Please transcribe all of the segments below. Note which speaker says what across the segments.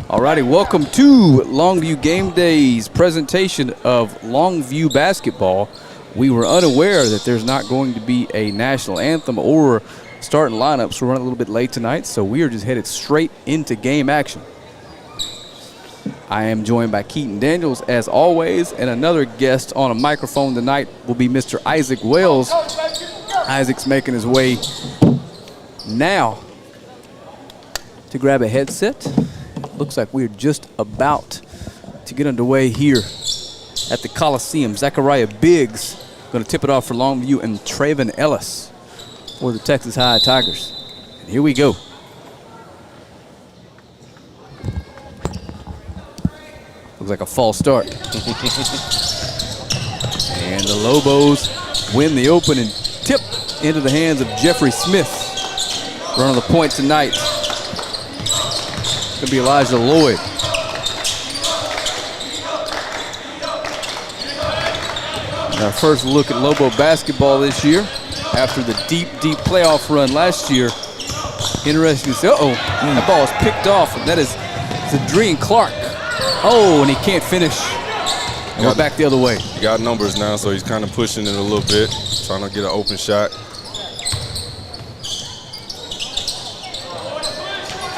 Speaker 1: Alrighty, welcome to Longview Game Day's presentation of Longview basketball. We were unaware that there's not going to be a national anthem or starting lineup, so we're running a little bit late tonight, so we are just headed straight into game action. I am joined by Keaton Daniels, as always, and another guest on a microphone tonight will be Mr. Isaac Wells. Isaac's making his way now to grab a headset. Looks like we're just about to get underway here at the Coliseum. Zachariah Biggs going to tip it off for Longview, and Traven Ellis for the Texas High Tigers. And here we go. Looks like a false start. And the Lobos win the open and tip into the hands of Jeffrey Smith. Running the point tonight. It's going to be Elijah Lloyd. And our first look at Lobo basketball this year after the deep playoff run last year. Interesting to see. That ball is picked off, and that is Zadrian Clark. Oh, and he can't finish. Going back the other way.
Speaker 2: He got numbers now, so he's kind of pushing it a little bit, trying to get an open shot.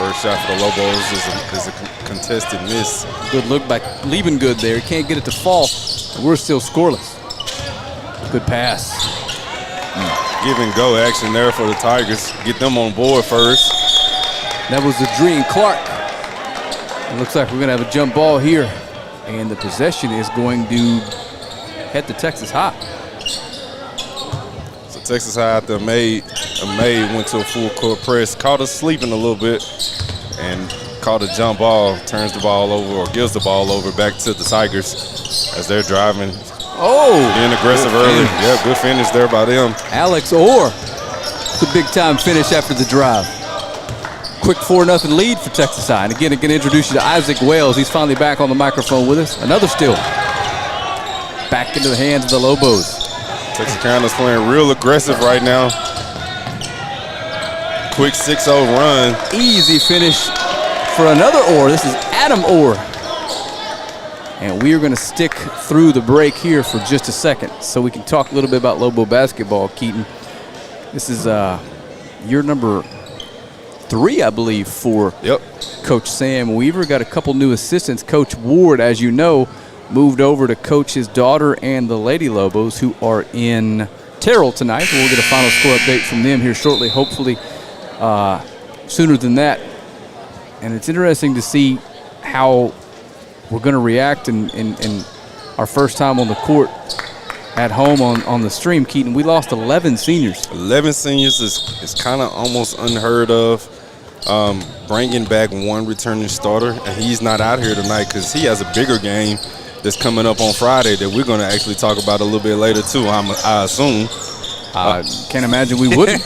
Speaker 2: First shot for the Lobos is a contested miss.
Speaker 1: Good look by Liebengood there. He can't get it to fall. We're still scoreless. Good pass.
Speaker 2: Give and go action there for the Tigers. Get them on board first.
Speaker 1: That was Zadrian Clark. It looks like we're going to have a jump ball here. And the possession is going to head to Texas High.
Speaker 2: So Texas High, after May went to a full court press, caught us sleeping a little bit, and caught a jump ball, turns the ball over or gives the ball over back to the Tigers as they're driving. Being aggressive early. Yeah, good finish there by them.
Speaker 1: Alex Orr. It's a big-time finish after the drive. Quick 4-0 lead for Texas High. And again, I can introduce you to Isaac Wells. He's finally back on the microphone with us. Another steal. Back into the hands of the Lobos.
Speaker 2: Texarkana's playing real aggressive right now. Quick 6-0 run.
Speaker 1: Easy finish for another Orr. This is Adam Orr. And we are going to stick through the break here for just a second so we can talk a little bit about Lobo basketball, Keaton. This is year number 3, I believe, for Coach Sam Weaver. Got a couple new assistants. Coach Ward, as you know, moved over to coach his daughter and the Lady Lobos, who are in Terrell tonight. We'll get a final score update from them here shortly, hopefully sooner than that. And it's interesting to see how we're going to react in our first time on the court at home on the stream, Keaton. We lost 11 seniors.
Speaker 2: 11 seniors is kind of almost unheard of. Bringing back one returning starter, and he's not out here tonight because he has a bigger game that's coming up on Friday that we're going to actually talk about a little bit later too, I assume.
Speaker 1: I can't imagine we wouldn't.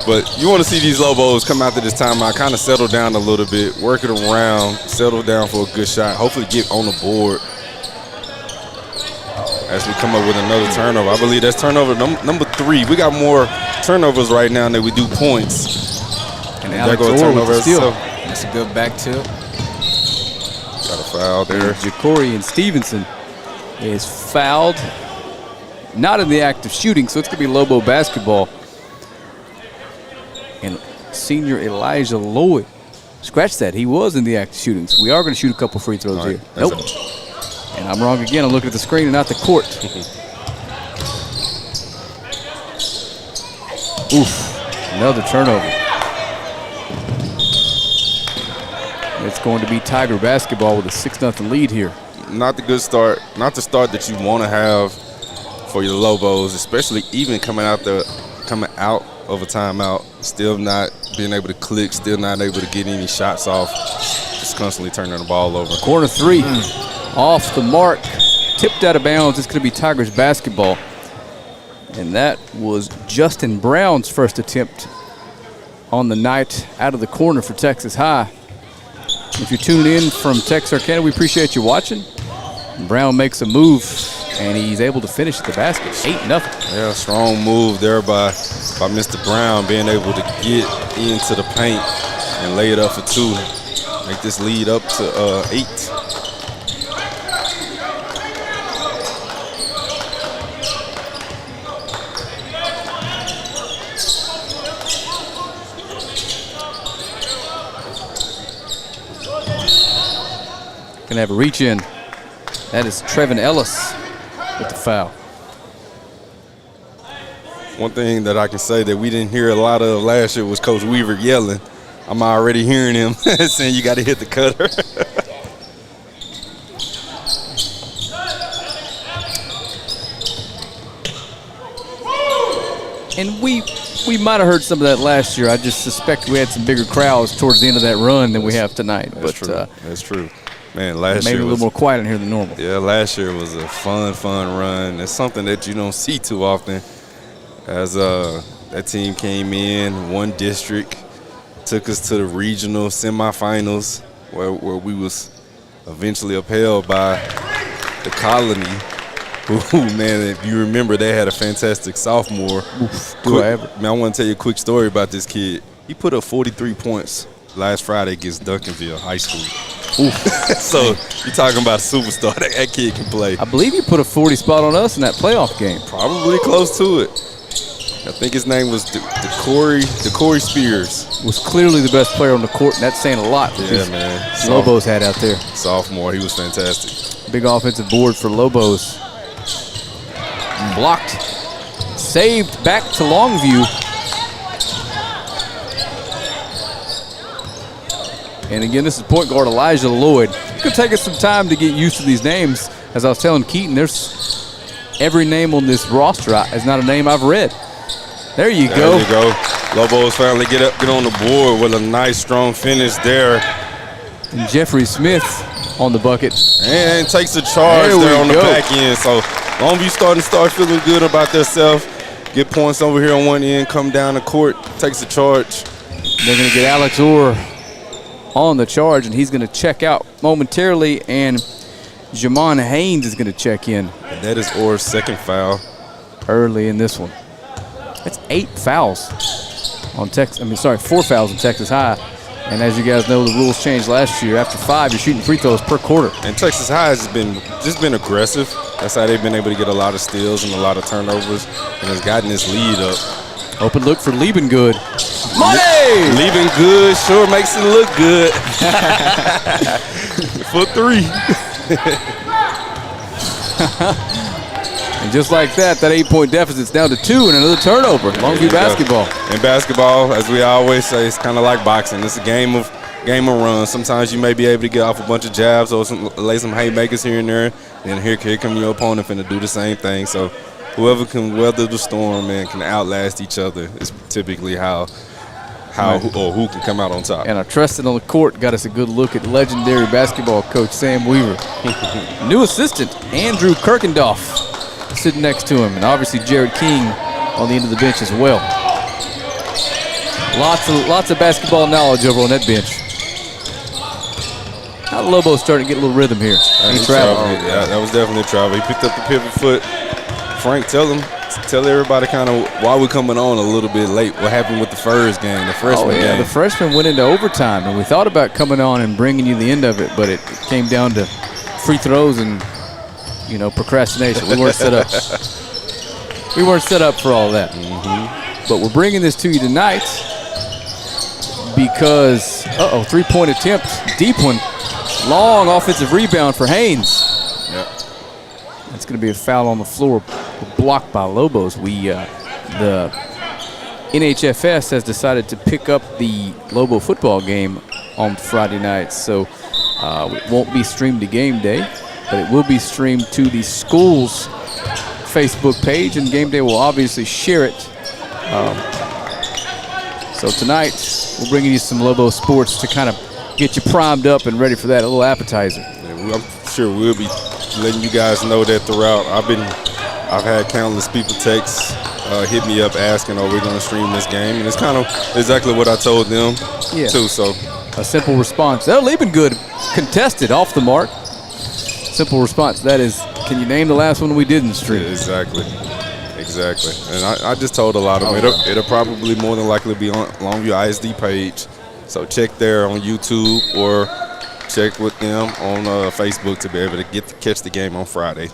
Speaker 2: But you want to see these Lobos come out to this timeout, kind of settle down a little bit, work it around, settle down for a good shot, hopefully get on the board as we come up with another turnover. I believe that's turnover number 3. We got more turnovers right now than we do points.
Speaker 1: And Alex Orr with the steal.
Speaker 3: That's a good back tip.
Speaker 2: Got a foul there.
Speaker 1: Jacorian Stevenson is fouled. Not in the act of shooting, so it's going to be Lobo basketball. And senior Elijah Lloyd. Scratch that. He was in the act of shooting, so we are going to shoot a couple free throws here. Nope. And I'm wrong again. I'm looking at the screen and not the court. Oof. Another turnover. It's going to be Tiger basketball with a 6-0 lead here.
Speaker 2: Not the good start. Not the start that you want to have for your Lobos, especially even coming out of a timeout, still not being able to click, still not able to get any shots off, just constantly turning the ball over.
Speaker 1: Corner 3, off the mark, tipped out of bounds. It's going to be Tigers basketball. And that was Justin Brown's first attempt on the night out of the corner for Texas High. If you're tuning in from Texarkana, we appreciate you watching. Brown makes a move, and he's able to finish at the basket. 8-0.
Speaker 2: Yeah, strong move there by Mr. Brown, being able to get into the paint and lay it up for 2. Make this lead up to 8.
Speaker 1: Gonna have a reach in. That is Trevin Ellis with the foul.
Speaker 2: One thing that I can say that we didn't hear a lot of last year was Coach Weaver yelling. I'm already hearing him saying you got to hit the cutter.
Speaker 1: And we might have heard some of that last year. I just suspect we had some bigger crowds towards the end of that run than we have tonight.
Speaker 2: That's true. That's true. Man, last year
Speaker 1: maybe a little more quiet in here than normal.
Speaker 2: Yeah, last year was a fun run. It's something that you don't see too often. As that team came in, won district, took us to the regional semifinals, where we was eventually upheld by the Colony. Who, man, if you remember, they had a fantastic sophomore. Man, I want to tell you a quick story about this kid. He put up 43 points last Friday against Duncanville High School. So you're talking about a superstar. That kid can play.
Speaker 1: I believe he put a 40 spot on us in that playoff game.
Speaker 2: Probably close to it. I think his name was DeCorey Spears.
Speaker 1: Was clearly the best player on the court, and that's saying a lot.
Speaker 2: Yeah, man.
Speaker 1: Lobos had out there.
Speaker 2: Sophomore, he was fantastic.
Speaker 1: Big offensive board for Lobos. Blocked. Saved back to Longview. And again, this is point guard Elijah Lloyd. It's going to take us some time to get used to these names. As I was telling Keaton, there's every name on this roster is not a name I've read. There you go.
Speaker 2: There you go. Lobos finally get on the board with a nice, strong finish there.
Speaker 1: And Jeffrey Smith on the bucket.
Speaker 2: And takes a charge there on the back end. So Longview start feeling good about themselves. Get points over here on one end, come down the court, takes a charge.
Speaker 1: They're going to get Alex Orr on the charge, and he's going to check out momentarily, and Jamon Haynes is going to check in.
Speaker 2: And that is Orr's second foul.
Speaker 1: Early in this one. That's 4 fouls on Texas High. And as you guys know, the rules changed last year. After 5, you're shooting free throws per quarter.
Speaker 2: And Texas High has been aggressive. That's how they've been able to get a lot of steals and a lot of turnovers, and has gotten this lead up.
Speaker 1: Open look for Liebengood. Money!
Speaker 2: Liebengood sure makes it look good. For 3.
Speaker 1: And just like that 8-point deficit's down to 2 and another turnover. Longview basketball.
Speaker 2: And basketball, as we always say, it's kind of like boxing. It's a game of runs. Sometimes you may be able to get off a bunch of jabs or lay some haymakers here and there. And here come your opponent finna do the same thing. So whoever can weather the storm and can outlast each other is typically who can come out on top.
Speaker 1: And our trusted on the court got us a good look at legendary basketball coach Sam Weaver. New assistant Andrew Kirkendorf sitting next to him, and obviously Jared King on the end of the bench as well. Lots of basketball knowledge over on that bench. Now Lobo's starting to get a little rhythm here.
Speaker 2: He traveled. Yeah, that was definitely a travel. He picked up the pivot foot. Frank, tell everybody kind of why we're coming on a little bit late. What happened with the first game, the freshman game?
Speaker 1: The freshman went into overtime, and we thought about coming on and bringing you the end of it, but it came down to free throws and procrastination. We weren't set up. We weren't set up for all that. But we're bringing this to you tonight because 3-point attempt, deep one, long offensive rebound for Haynes.
Speaker 2: Yep.
Speaker 1: That's going to be a foul on the floor, blocked by Lobos. The NHFS has decided to pick up the Lobo football game on Friday nights, so it won't be streamed to game day, but it will be streamed to the school's Facebook page, and Game Day will obviously share it. So tonight, we're bringing you some Lobo sports to kind of get you primed up and ready for that, a little appetizer.
Speaker 2: Yeah, I'm sure we'll be letting you guys know that throughout. I've had countless people text, hit me up asking, are we going to stream this game? And it's kind of exactly what I told them, too. So
Speaker 1: a simple response. They're leaving good, contested, off the mark. Simple response. That is, can you name the last one we didn't stream?
Speaker 2: Yeah, exactly. And I just told a lot of them, it'll probably more than likely be on Longview ISD page. So check there on YouTube or check with them on Facebook to be able to catch the game on Friday.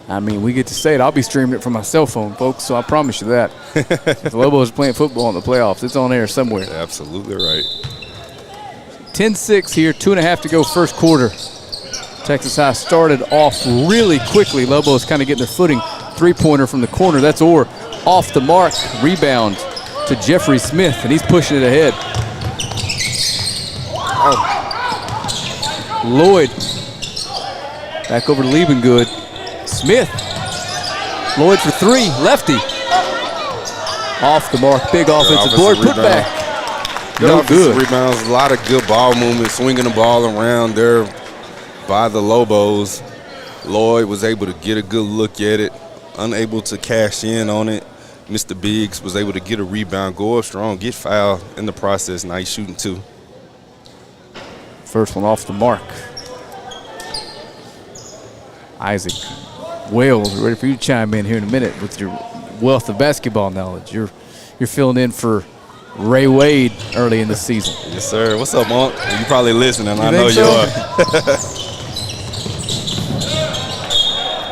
Speaker 1: I mean, we get to say it. I'll be streaming it from my cell phone, folks, so I promise you that. If the Lobos are playing football in the playoffs, it's on air somewhere.
Speaker 2: Absolutely right.
Speaker 1: 10-6 here, 2.5 to go first quarter. Texas High started off really quickly. Lobos kind of getting their footing. Three-pointer from the corner. That's Orr off the mark. Rebound to Jeffrey Smith, and he's pushing it ahead. Oh. Lloyd back over to Liebengood. Smith. Lloyd for three. Lefty. Off the mark. Big offensive board. Put back. No good.
Speaker 2: Rebounds. A lot of good ball movement. Swinging the ball around there by the Lobos. Lloyd was able to get a good look at it. Unable to cash in on it. Mr. Biggs was able to get a rebound, go up strong, get fouled in the process. Now he's shooting two.
Speaker 1: First one off the mark. Isaac Wales, ready for you to chime in here in a minute with your wealth of basketball knowledge. You're filling in for Ray Wade early in the season.
Speaker 2: Yes, sir. What's up, Monk? You probably listening. I know
Speaker 1: so?
Speaker 2: you are.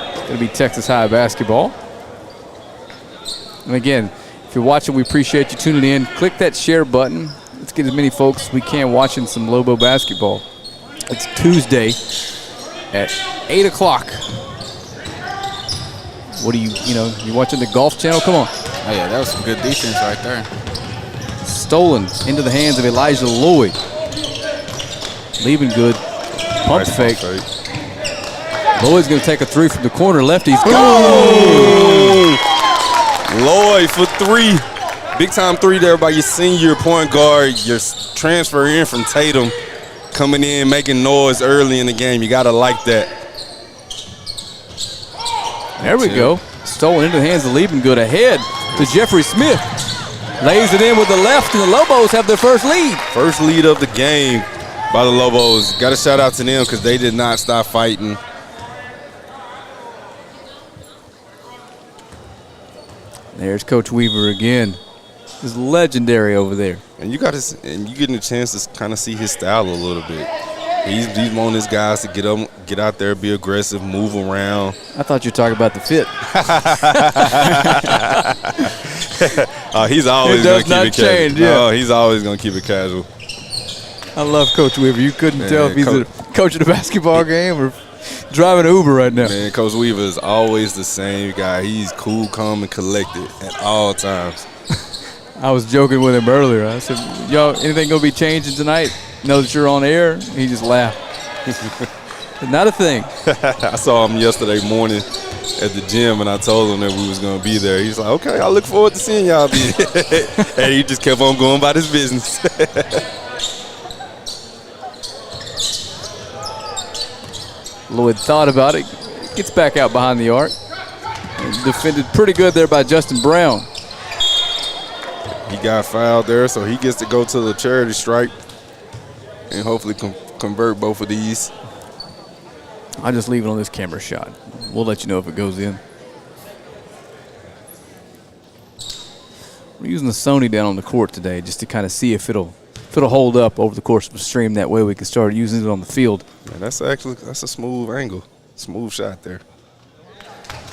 Speaker 1: It's going to be Texas High basketball. And again, if you're watching, we appreciate you tuning in. Click that share button. Let's get as many folks as we can watching some Lobo basketball. It's Tuesday at 8 o'clock. What are you watching the Golf Channel? Come on.
Speaker 3: Oh, yeah, that was some good defense right there.
Speaker 1: Stolen into the hands of Elijah Lloyd. Liebengood. Pump fake. Lloyd's going to take a three from the corner. Lefties. Go!
Speaker 2: Lloyd for three. Big time three there by your senior point guard. Your transfer in from Tatum. Coming in, making noise early in the game. You got to like that.
Speaker 1: There we go. Stolen into the hands of Liebengood. Ahead to Jeffrey Smith. Lays it in with the left, and the Lobos have their first lead.
Speaker 2: First lead of the game by the Lobos. Got to shout out to them because they did not stop fighting.
Speaker 1: There's Coach Weaver again. He's legendary over there.
Speaker 2: And you getting a chance to kind of see his style a little bit. He's one of his guys to get out there, be aggressive, move around.
Speaker 1: I thought you were talking about the fit.
Speaker 2: He's always going to keep it casual.
Speaker 1: Yeah.
Speaker 2: No, he's always going to keep it casual.
Speaker 1: I love Coach Weaver. You couldn't tell if he's a coach at a basketball game or driving an Uber right now.
Speaker 2: Man, Coach Weaver is always the same guy. He's cool, calm, and collected at all times.
Speaker 1: I was joking with him earlier. I said, "Yo, anything gonna be changing tonight? Know that you're on air?" He just laughed. Not a thing.
Speaker 2: I saw him yesterday morning at the gym, and I told him that we was gonna be there. He's like, "Okay, I look forward to seeing y'all be." And he just kept on going about his business.
Speaker 1: Lloyd thought about it. Gets back out behind the arc. Defended pretty good there by Justin Brown.
Speaker 2: He got fouled there, so he gets to go to the charity stripe and hopefully convert both of these.
Speaker 1: I'll just leave it on this camera shot. We'll let you know if it goes in. We're using the Sony down on the court today just to kind of see if it'll hold up over the course of the stream. That way we can start using it on the field.
Speaker 2: Man, that's a smooth angle, smooth shot there.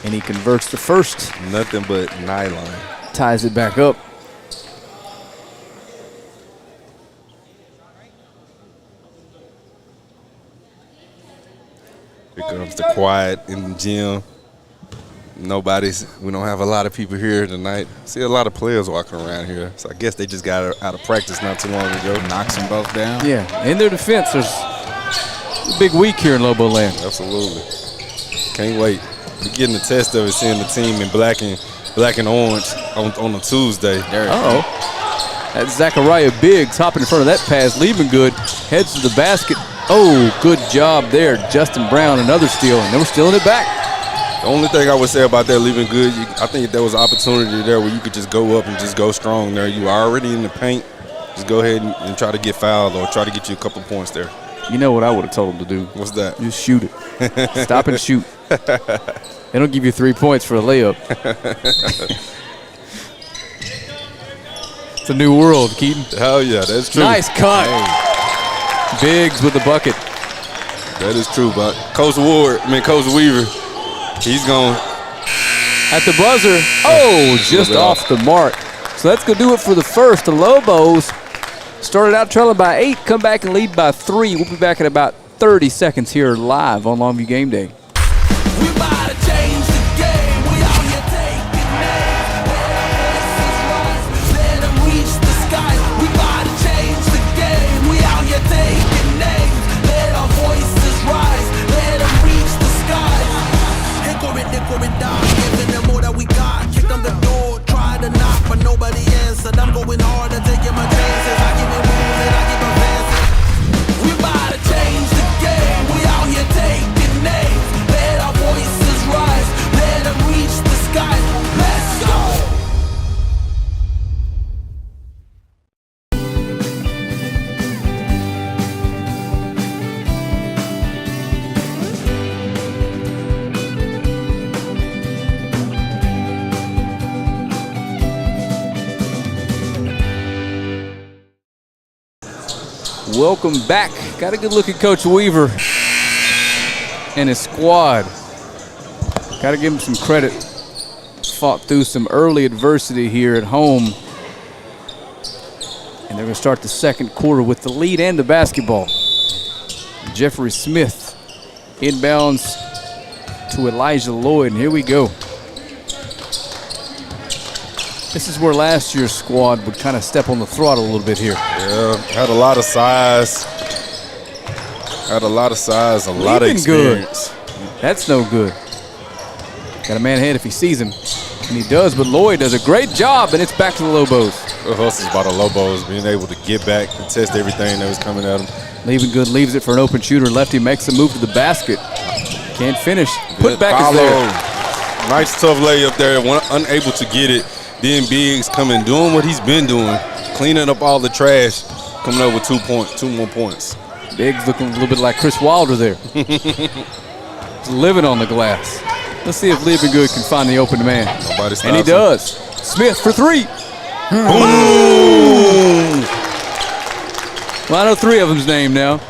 Speaker 1: And he converts the first.
Speaker 2: Nothing but nylon.
Speaker 1: Ties it back up.
Speaker 2: Here comes the quiet in the gym. We don't have a lot of people here tonight. See a lot of players walking around here. So I guess they just got out of practice not too long ago.
Speaker 3: Knocks them both down.
Speaker 1: Yeah, in their defense, there's a big week here in Lobo land.
Speaker 2: Absolutely. Can't wait. We're getting the test of it, seeing the team in black and orange on a Tuesday.
Speaker 1: Uh-oh. That's Zachariah Biggs hopping in front of that pass. Liebengood heads to the basket. Oh, good job there. Justin Brown, another steal, and then we're stealing it back.
Speaker 2: The only thing I would say about that Liebengood, I think there was an opportunity there where you could just go up and just go strong there. You are already in the paint. Just go ahead and try to get fouled or try to get you a couple points there.
Speaker 1: You know what I would have told him to do?
Speaker 2: What's that?
Speaker 1: Just shoot it. Stop and shoot. They don't give you 3 points for a layup. It's a new world, Keaton.
Speaker 2: Hell yeah, that's true.
Speaker 1: Nice cut.
Speaker 2: Hey,
Speaker 1: Biggs with the bucket.
Speaker 2: that is true, but Coach Weaver, he's going.
Speaker 1: At the buzzer. Oh, just off the mark. So that's going to do it for the first. The Lobos started out trailing by 8, come back and lead by 3. We'll be back in about 30 seconds here live on Longview Game Day.
Speaker 4: We about to change the game. We out here taking names. Let our voices rise. Let them reach the sky. We about to change the game. We out here taking names. Let our voices rise. Let them reach the sky. Hickory down, giving them all that we got. Kick on the door, try to knock, but nobody answered. I'm going hard and taking my chances. I keep it moving, I keep advancing. We about to change the game. We out here taking names. Let our voices rise. Let them reach the sky. Let's go.
Speaker 1: Welcome back. Got a good look at Coach Weaver and his squad. Got to give him some credit. Fought through some early adversity here at home. And they're going to start the second quarter with the lead and the basketball. Jeffrey Smith inbounds to Elijah Lloyd, and here we go. This is where last year's squad would kind of step on the throttle a little bit here.
Speaker 2: Yeah, had a lot of size. A lot of experience.
Speaker 1: Good. That's no good. Got a man ahead if he sees him, and he does, but Lloyd does a great job, and it's back to the Lobos.
Speaker 2: The hustle is about the Lobos being able to get back and test everything that was coming at him.
Speaker 1: Leaving good, leaves it for an open shooter. Lefty makes a move to the basket. Can't finish.
Speaker 2: Good
Speaker 1: Put back is
Speaker 2: follow.
Speaker 1: there.
Speaker 2: Nice tough layup there, unable to get it. Then Biggs coming, doing what he's been doing, cleaning up all the trash, coming up with 2 more points.
Speaker 1: Biggs looking a little bit like Chris Wilder there. He's living on the glass. Let's see if Liebengood can find the open man.
Speaker 2: Nobody stops
Speaker 1: And he
Speaker 2: him.
Speaker 1: does. Smith for 3.
Speaker 2: Boom!
Speaker 1: Well, I know 3 of them's named now.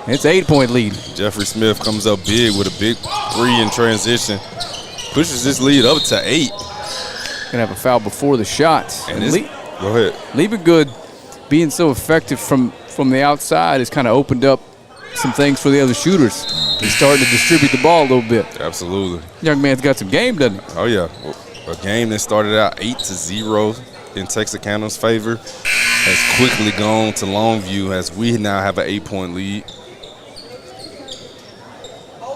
Speaker 1: It's an 8-point lead.
Speaker 2: Jeffrey Smith comes up big with a big 3 in transition. Pushes this lead up to 8.
Speaker 1: Gonna have a foul before the shot.
Speaker 2: And go ahead.
Speaker 1: Liebengood being so effective from the outside has kind of opened up some things for the other shooters. He's starting to distribute the ball a little bit.
Speaker 2: Absolutely.
Speaker 1: Young man's got some game, doesn't he?
Speaker 2: Oh, yeah. A game that started out 8-0 in Texarkana's favor has quickly gone to Longview as we now have an 8-point lead.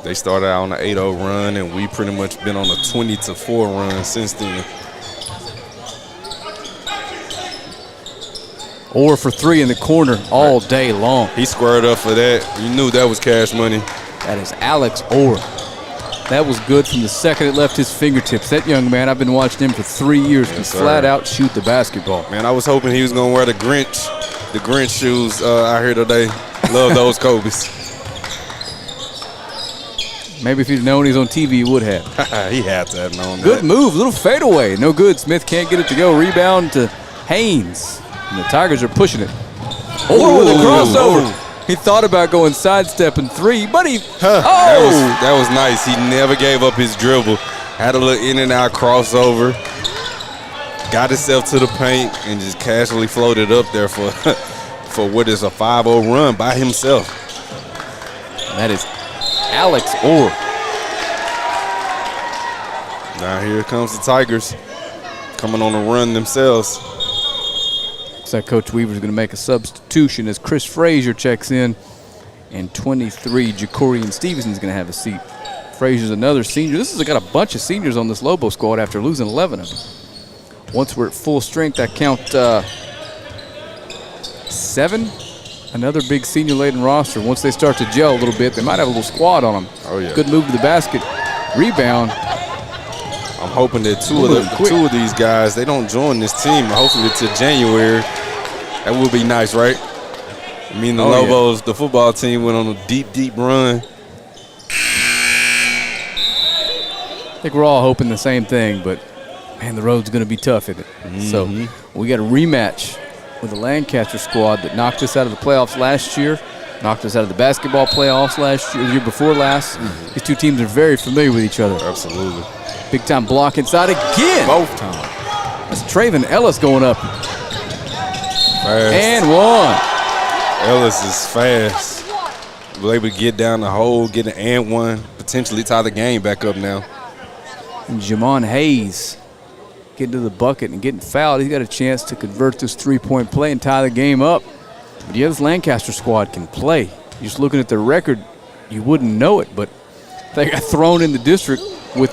Speaker 2: They started out on an 8-0 run, and we pretty much been on a 20-4 run since then.
Speaker 1: Or for 3 in the corner all day long.
Speaker 2: He squared up for that. You knew that was cash money.
Speaker 1: That is Alex Orr. That was good from the second it left his fingertips. That young man, I've been watching him for 3 years. Can flat out shoot the basketball.
Speaker 2: Man, I was hoping he was going to wear the Grinch shoes out here today. Love those Kobe's.
Speaker 1: Maybe if he'd known he's on TV, he would have.
Speaker 2: He had to have known that.
Speaker 1: Good move, little fadeaway. No good. Smith can't get it to go. Rebound to Haynes. And the Tigers are pushing it. Oh, with a crossover. He thought about going sidestepping 3, but he.
Speaker 2: That was nice. He never gave up his dribble. Had a little in and out crossover. Got himself to the paint and just casually floated up there for what is a 5-0 run by himself.
Speaker 1: That is Alex Orr.
Speaker 2: Now here comes the Tigers coming on a run themselves.
Speaker 1: Looks like Coach Weaver's going to make a substitution as Chris Frazier checks in. And 23, Jacorian Stevenson's going to have a seat. Frazier's another senior. This has got a bunch of seniors on this Lobo squad after losing 11 of them. Once we're at full strength, I count 7. Another big senior-laden roster. Once they start to gel a little bit, they might have a little squad on them.
Speaker 2: Oh, yeah.
Speaker 1: Good move to the basket. Rebound.
Speaker 2: I'm hoping that two of these guys, they don't join this team. Hopefully till January. That would be nice, right? I mean, the Lobos, the football team, went on a deep, deep run.
Speaker 1: I think we're all hoping the same thing, but Man, the road's going to be tough, isn't it? So we got a rematch with the Lancaster squad that knocked us out of the playoffs last year, knocked us out of the basketball playoffs last year, the year before last. These two teams are very familiar with each other.
Speaker 2: Absolutely.
Speaker 1: Big time block inside again.
Speaker 3: Both times.
Speaker 1: That's Traven Ellis going up.
Speaker 2: Fast.
Speaker 1: And one.
Speaker 2: Ellis is fast. Was able to get down the hole, get an and one, potentially tie the game back up now.
Speaker 1: And Jamon Hayes getting to the bucket and getting fouled. He's got a chance to convert this three-point play and tie the game up. But yeah, this Lancaster squad can play. Just looking at their record, you wouldn't know it, but they got thrown in the district with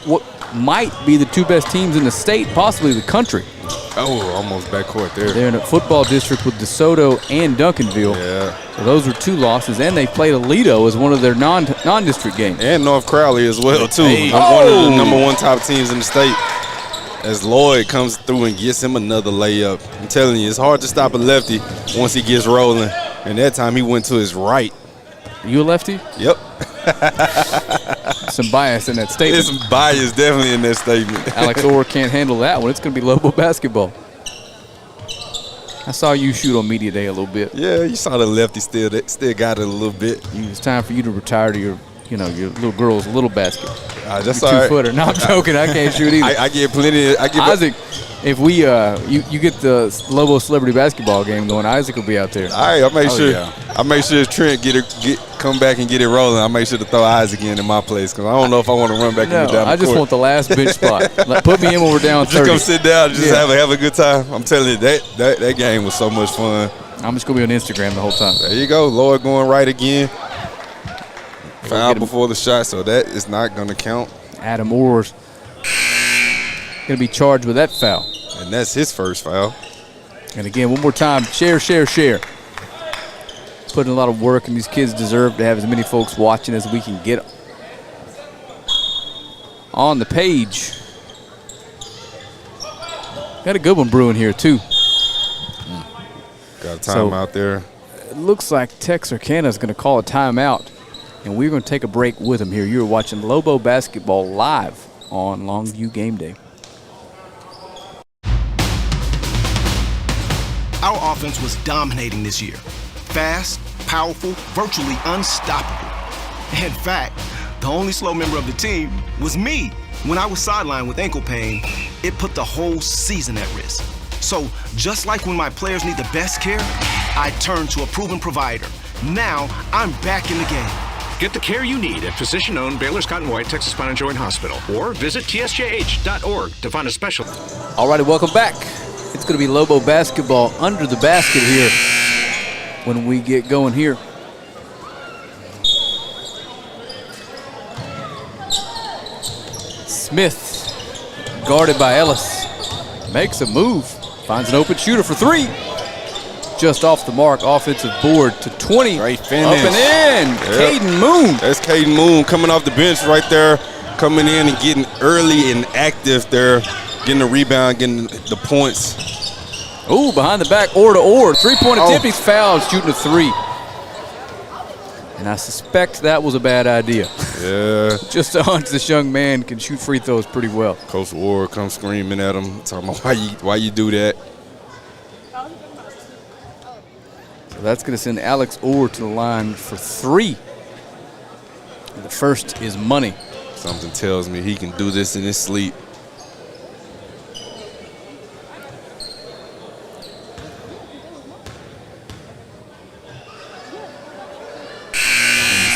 Speaker 1: what might be the two best teams in the state, possibly the country.
Speaker 2: Oh, almost backcourt there.
Speaker 1: They're in a football district with DeSoto and Duncanville.
Speaker 2: Yeah.
Speaker 1: So those were two losses, and they played Aledo as one of their non-district games.
Speaker 2: And North Crowley as well, too.
Speaker 1: Hey.
Speaker 2: One of the number one top teams in the state. As Lloyd comes through and gets him another layup. I'm telling you, it's hard to stop a lefty once he gets rolling. And that time he went to his right.
Speaker 1: Are you a lefty?
Speaker 2: Yep.
Speaker 1: Some bias in that statement.
Speaker 2: There's some bias definitely in that statement.
Speaker 1: Alex Orr can't handle that one. It's going to be Lobo basketball. I saw you shoot on media day a little bit.
Speaker 2: Yeah, you saw the lefty still got it a little bit.
Speaker 1: It's time for you to retire to your little girl's little basket.
Speaker 2: That's
Speaker 1: Your
Speaker 2: all right.
Speaker 1: 2-footer. No, I'm joking. I can't shoot either.
Speaker 2: I get plenty.
Speaker 1: Isaac, if we you get the Lobo celebrity basketball game going, Isaac will be out there.
Speaker 2: All right, I'll make sure.
Speaker 3: Yeah.
Speaker 2: I'll make sure Trent come back and get it rolling. I'll make sure to throw Isaac in my place because I don't know if I want to run back
Speaker 1: No,
Speaker 2: in down the
Speaker 1: I just
Speaker 2: court.
Speaker 1: want the last bench spot. Put me in when we're down 30.
Speaker 2: Just come sit down and just
Speaker 1: Yeah.
Speaker 2: have a good time. I'm telling you, that game was so much fun.
Speaker 1: I'm just going to be on Instagram the whole time.
Speaker 2: There you go. Lloyd going right again. Foul
Speaker 1: get him.
Speaker 2: before the shot, so that is not going to count.
Speaker 1: Adam Orr's going to be charged with that foul.
Speaker 2: And that's his first foul.
Speaker 1: And again, one more time, share. Putting a lot of work, and these kids deserve to have as many folks watching as we can get on the page. Got a good one brewing here, too.
Speaker 2: Got a timeout out there.
Speaker 1: It looks like Texarkana is going to call a timeout, and we're going to take a break with them here. You're watching Lobo basketball live on Longview Game Day.
Speaker 5: Our offense was dominating this year. Fast, powerful, virtually unstoppable. In fact, the only slow member of the team was me. When I was sidelined with ankle pain, it put the whole season at risk. So, just like when my players need the best care, I turned to a proven provider. Now, I'm back in the game.
Speaker 6: Get the care you need at physician-owned Baylor Scott & White Texas Spine and Joint Hospital, or visit tsjh.org to find a special.
Speaker 1: All righty, welcome back. It's going to be Lobo basketball under the basket here when we get going here. Smith, guarded by Ellis, makes a move, finds an open shooter for three. Just off the mark, offensive board to 20.
Speaker 2: Great finish.
Speaker 1: Up and in,
Speaker 2: Yep.
Speaker 1: Caden Moon.
Speaker 2: That's Caden Moon coming off the bench right there, coming in and getting early and active there, getting the rebound, getting the points.
Speaker 1: Ooh, behind the back, Orr to Orr. Three-point attempt,
Speaker 2: Oh.
Speaker 1: he's fouled, shooting a three. And I suspect that was a bad idea.
Speaker 2: Yeah.
Speaker 1: Just a hunch this young man can shoot free throws pretty well.
Speaker 2: Coach Ward comes screaming at him, talking about why you do that.
Speaker 1: So that's going to send Alex Orr to the line for three. And the first is money.
Speaker 2: Something tells me he can do this in his sleep.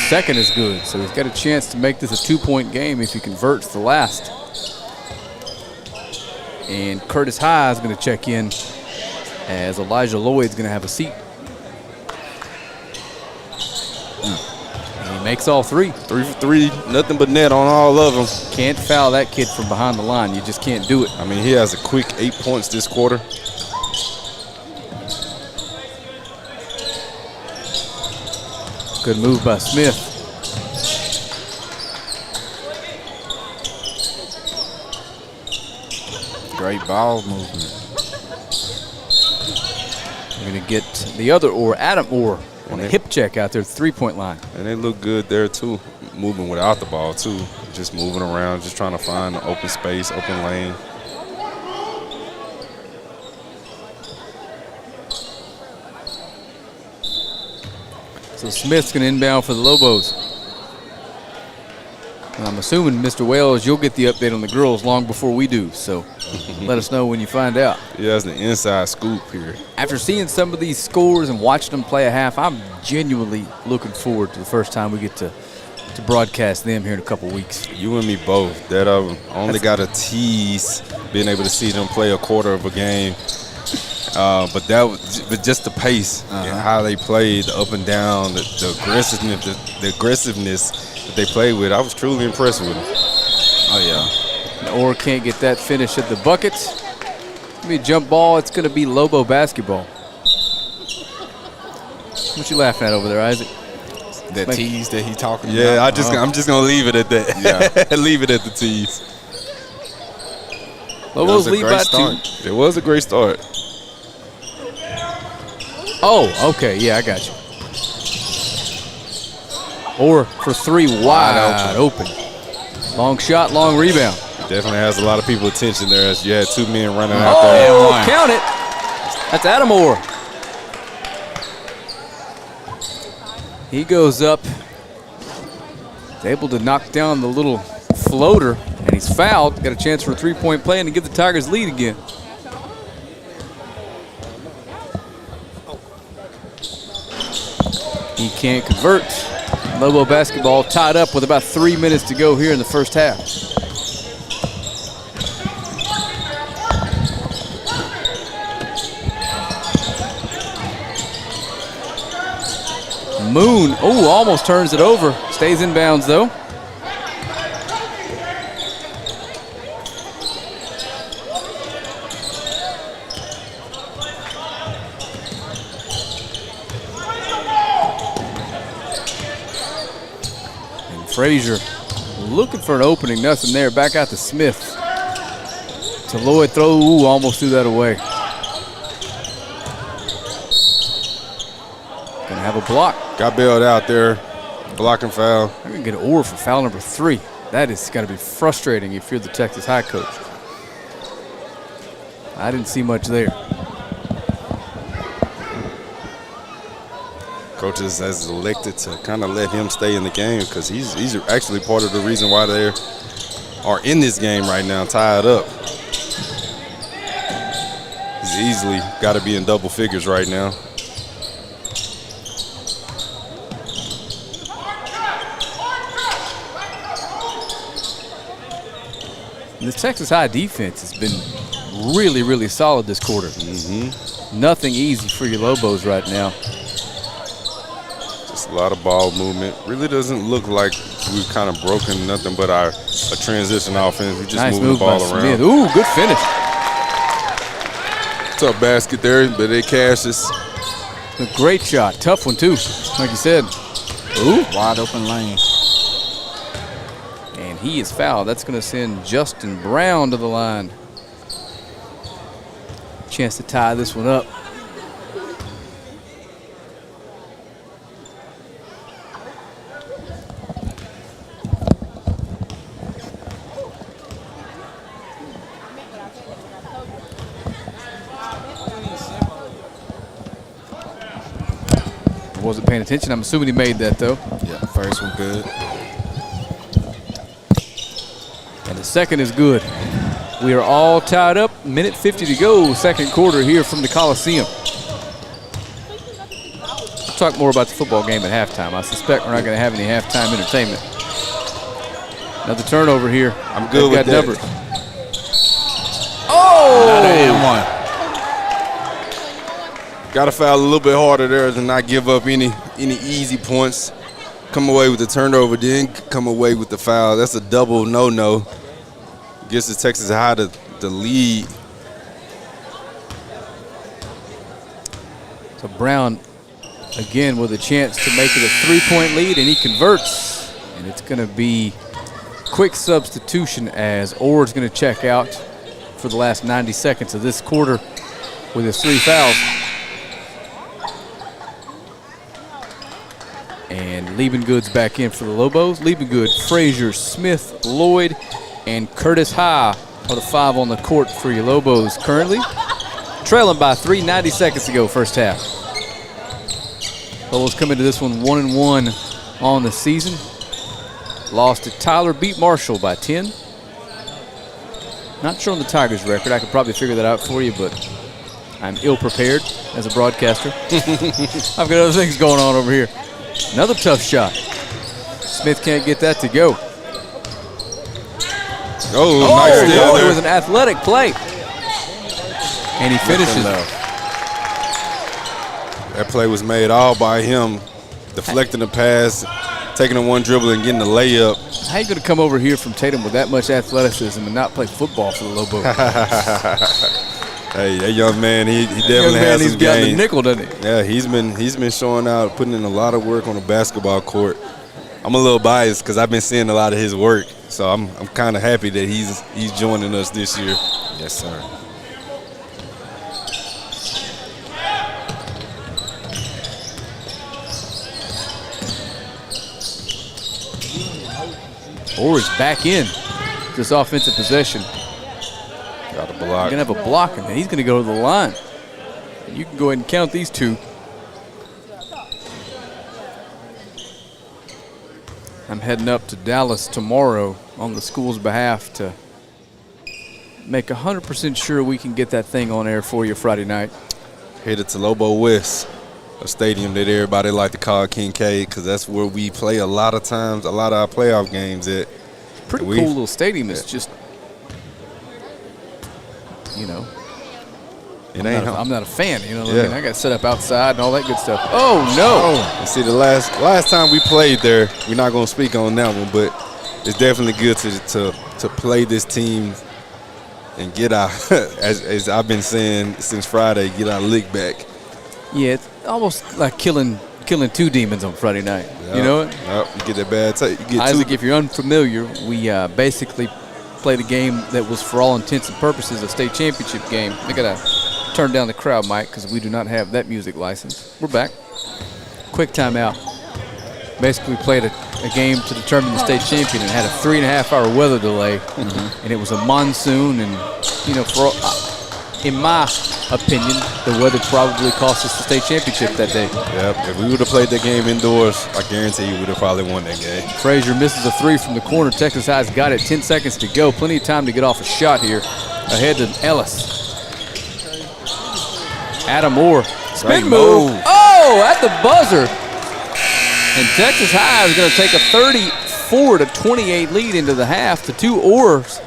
Speaker 1: Second is good, so he's got a chance to make this a two-point game if he converts the last. And Curtis High is going to check in as Elijah Lloyd's going to have a seat. And he makes all three.
Speaker 2: 3 for 3, nothing but net on all of them.
Speaker 1: Can't foul that kid from behind the line. You just can't do it.
Speaker 2: I mean, he has a quick 8 points this quarter.
Speaker 1: Good move by Smith.
Speaker 3: Great ball movement.
Speaker 1: We're going to get the other Orr, Adam Orr, on a hip check out there at the three-point line.
Speaker 2: And they look good there, too, moving without the ball, too. Just moving around, just trying to find open space, open lane.
Speaker 1: So Smith's going to inbound for the Lobos. And I'm assuming, Mr. Wells, you'll get the update on the girls long before we do. So let us know when you find out.
Speaker 2: Yeah, that's the inside scoop here.
Speaker 1: After seeing some of these scores and watching them play a half, I'm genuinely looking forward to the first time we get to broadcast them here in a couple weeks.
Speaker 2: You and me both. That only got a tease being able to see them play a quarter of a game. But just the pace and how they played, the up and down, the aggressiveness that they played with. I was truly impressed with them.
Speaker 3: Oh, yeah.
Speaker 1: Orr can't get that finish at the buckets. Give me a jump ball. It's going to be Lobo basketball. What you laughing at over there, Isaac?
Speaker 3: That tease that he talking about.
Speaker 2: Yeah, I'm just gonna leave it at that. Yeah. Leave it at the tease.
Speaker 1: Lobos lead by 2.
Speaker 2: It was a great start.
Speaker 1: Oh, okay. Yeah, I got you. Orr for 3, wide open. Long shot, long rebound.
Speaker 2: Definitely has a lot of people's attention there as you had 2 men running out there.
Speaker 1: Oh, count it. That's Adam Orr. He goes up, is able to knock down the little floater, and he's fouled. Got a chance for a 3-point play and to give the Tigers lead again. He can't convert. Lobo basketball tied up with about 3 minutes to go here in the first half. Moon, almost turns it over. Stays in bounds, though. And Frazier looking for an opening. Nothing there. Back out to Smith. To Lloyd, throw. Almost threw that away. Gonna have a block.
Speaker 2: Got bailed out there, blocking foul.
Speaker 1: I'm gonna get an Orr for foul number 3. That is gotta be frustrating if you're the Texas High coach. I didn't see much there.
Speaker 2: Coaches has elected to kind of let him stay in the game because he's actually part of the reason why they are in this game right now, tied up. He's easily got to be in double figures right now.
Speaker 1: The Texas High defense has been really, really solid this quarter. Nothing easy for your Lobos right now.
Speaker 2: Just a lot of ball movement. Really doesn't look like we've kind of broken nothing but a transition offense. We just
Speaker 1: Nice
Speaker 2: moving
Speaker 1: move
Speaker 2: the ball
Speaker 1: by
Speaker 2: around.
Speaker 1: Smith. Ooh, good finish.
Speaker 2: Tough basket there, but it cashes.
Speaker 1: A great shot. Tough one, too, like you said. Ooh.
Speaker 3: Wide open lane.
Speaker 1: And he is fouled. That's going to send Justin Brown to the line. Chance to tie this one up. Wasn't paying attention. I'm assuming he made that, though.
Speaker 3: Yeah, first one good.
Speaker 1: And the second is good. We are all tied up. Minute 50 to go, second quarter here from the Coliseum. We'll talk more about the football game at halftime. I suspect we're not going to have any halftime entertainment. Another turnover here.
Speaker 2: I'm good with
Speaker 1: got
Speaker 2: that.
Speaker 1: numbers. Oh!
Speaker 3: Another and one.
Speaker 2: Got to foul a little bit harder there to not give up any easy points. Come away with the turnover, then come away with the foul. That's a double no-no. Gives the Texas High the lead.
Speaker 1: So Brown, again, with a chance to make it a three-point lead, and he converts. And it's going to be quick substitution as Orr's going to check out for the last 90 seconds of this quarter with his 3 fouls. And Liebengood's back in for the Lobos. Liebengood, Frazier, Smith, Lloyd, and Curtis High are the 5 on the court for your Lobos currently. Trailing by 3, 90 seconds to go, first half. Lobos come into this one 1-1 on the season. Lost to Tyler, beat Marshall by 10. Not sure on the Tigers' record. I could probably figure that out for you, but I'm ill-prepared as a broadcaster. I've got other things going on over here. Another tough shot. Smith can't get that to go.
Speaker 2: Nice steal there.
Speaker 1: It was an athletic play. And he finishes.
Speaker 2: That play was made all by him, deflecting the pass, taking the one dribble and getting the layup.
Speaker 1: How you going to come over here from Tatum with that much athleticism and not play football for the Lobos?
Speaker 2: Hey, that young man, he definitely has some
Speaker 1: He's got the
Speaker 2: game.
Speaker 1: nickel, doesn't he?
Speaker 2: Yeah, he's been showing out, putting in a lot of work on the basketball court. I'm a little biased because I've been seeing a lot of his work, so I'm kind of happy that he's joining us this year.
Speaker 3: Yes, sir.
Speaker 1: Orr is back in this offensive possession.
Speaker 2: Got a block.
Speaker 1: He's going to have a block, and he's going to go to the line. You can go ahead and count these 2. I'm heading up to Dallas tomorrow on the school's behalf to make 100% sure we can get that thing on air for you Friday night.
Speaker 2: Headed to Lobo West, a stadium that everybody like to call Kincaid because that's where we play a lot of times, a lot of our playoff games at.
Speaker 1: Pretty cool little stadium. It's just, you know, I'm not a fan. You know what I mean? I got set up outside and all that good stuff. Oh, no.
Speaker 2: And see, the last time we played there, we're not going to speak on that one, but it's definitely good to play this team and get our, as I've been saying since Friday, get our lick back.
Speaker 1: Yeah, it's almost like killing 2 demons on Friday night.
Speaker 2: Yep.
Speaker 1: You know it?
Speaker 2: Yep, you get that bad taste.
Speaker 1: Isaac, if you're unfamiliar, we basically played a game that was, for all intents and purposes, a state championship game. I got to turn down the crowd, Mike, because we do not have that music license. We're back. Quick timeout. Basically, we played a game to determine the state champion and had a 3.5-hour weather delay. And it was a monsoon, and, you know, in my opinion, the weather probably cost us the state championship that day.
Speaker 2: Yep, if we would have played that game indoors, I guarantee you would have probably won that game.
Speaker 1: Frazier misses a 3 from the corner. Texas High's got it. 10 seconds to go. Plenty of time to get off a shot here. Ahead to Ellis. Adam Orr. Spin move. Oh, at the buzzer. And Texas High is going to take a 34-28 lead into the half. The 2 Orrs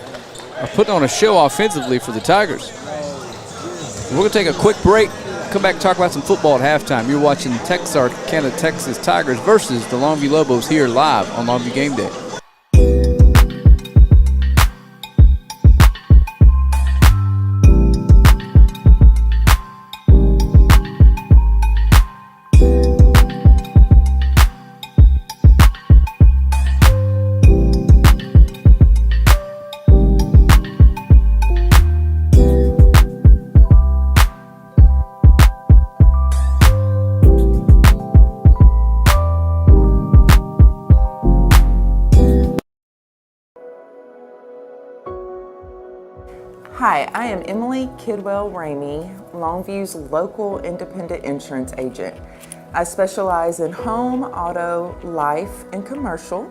Speaker 1: are putting on a show offensively for the Tigers. We're going to take a quick break. Come back and talk about some football at halftime. You're watching Texarkana Texas Tigers versus the Longview Lobos here live on Longview Game Day.
Speaker 7: Hi, I am Emily Kidwell Ramey, Longview's local independent insurance agent. I specialize in home, auto, life, and commercial.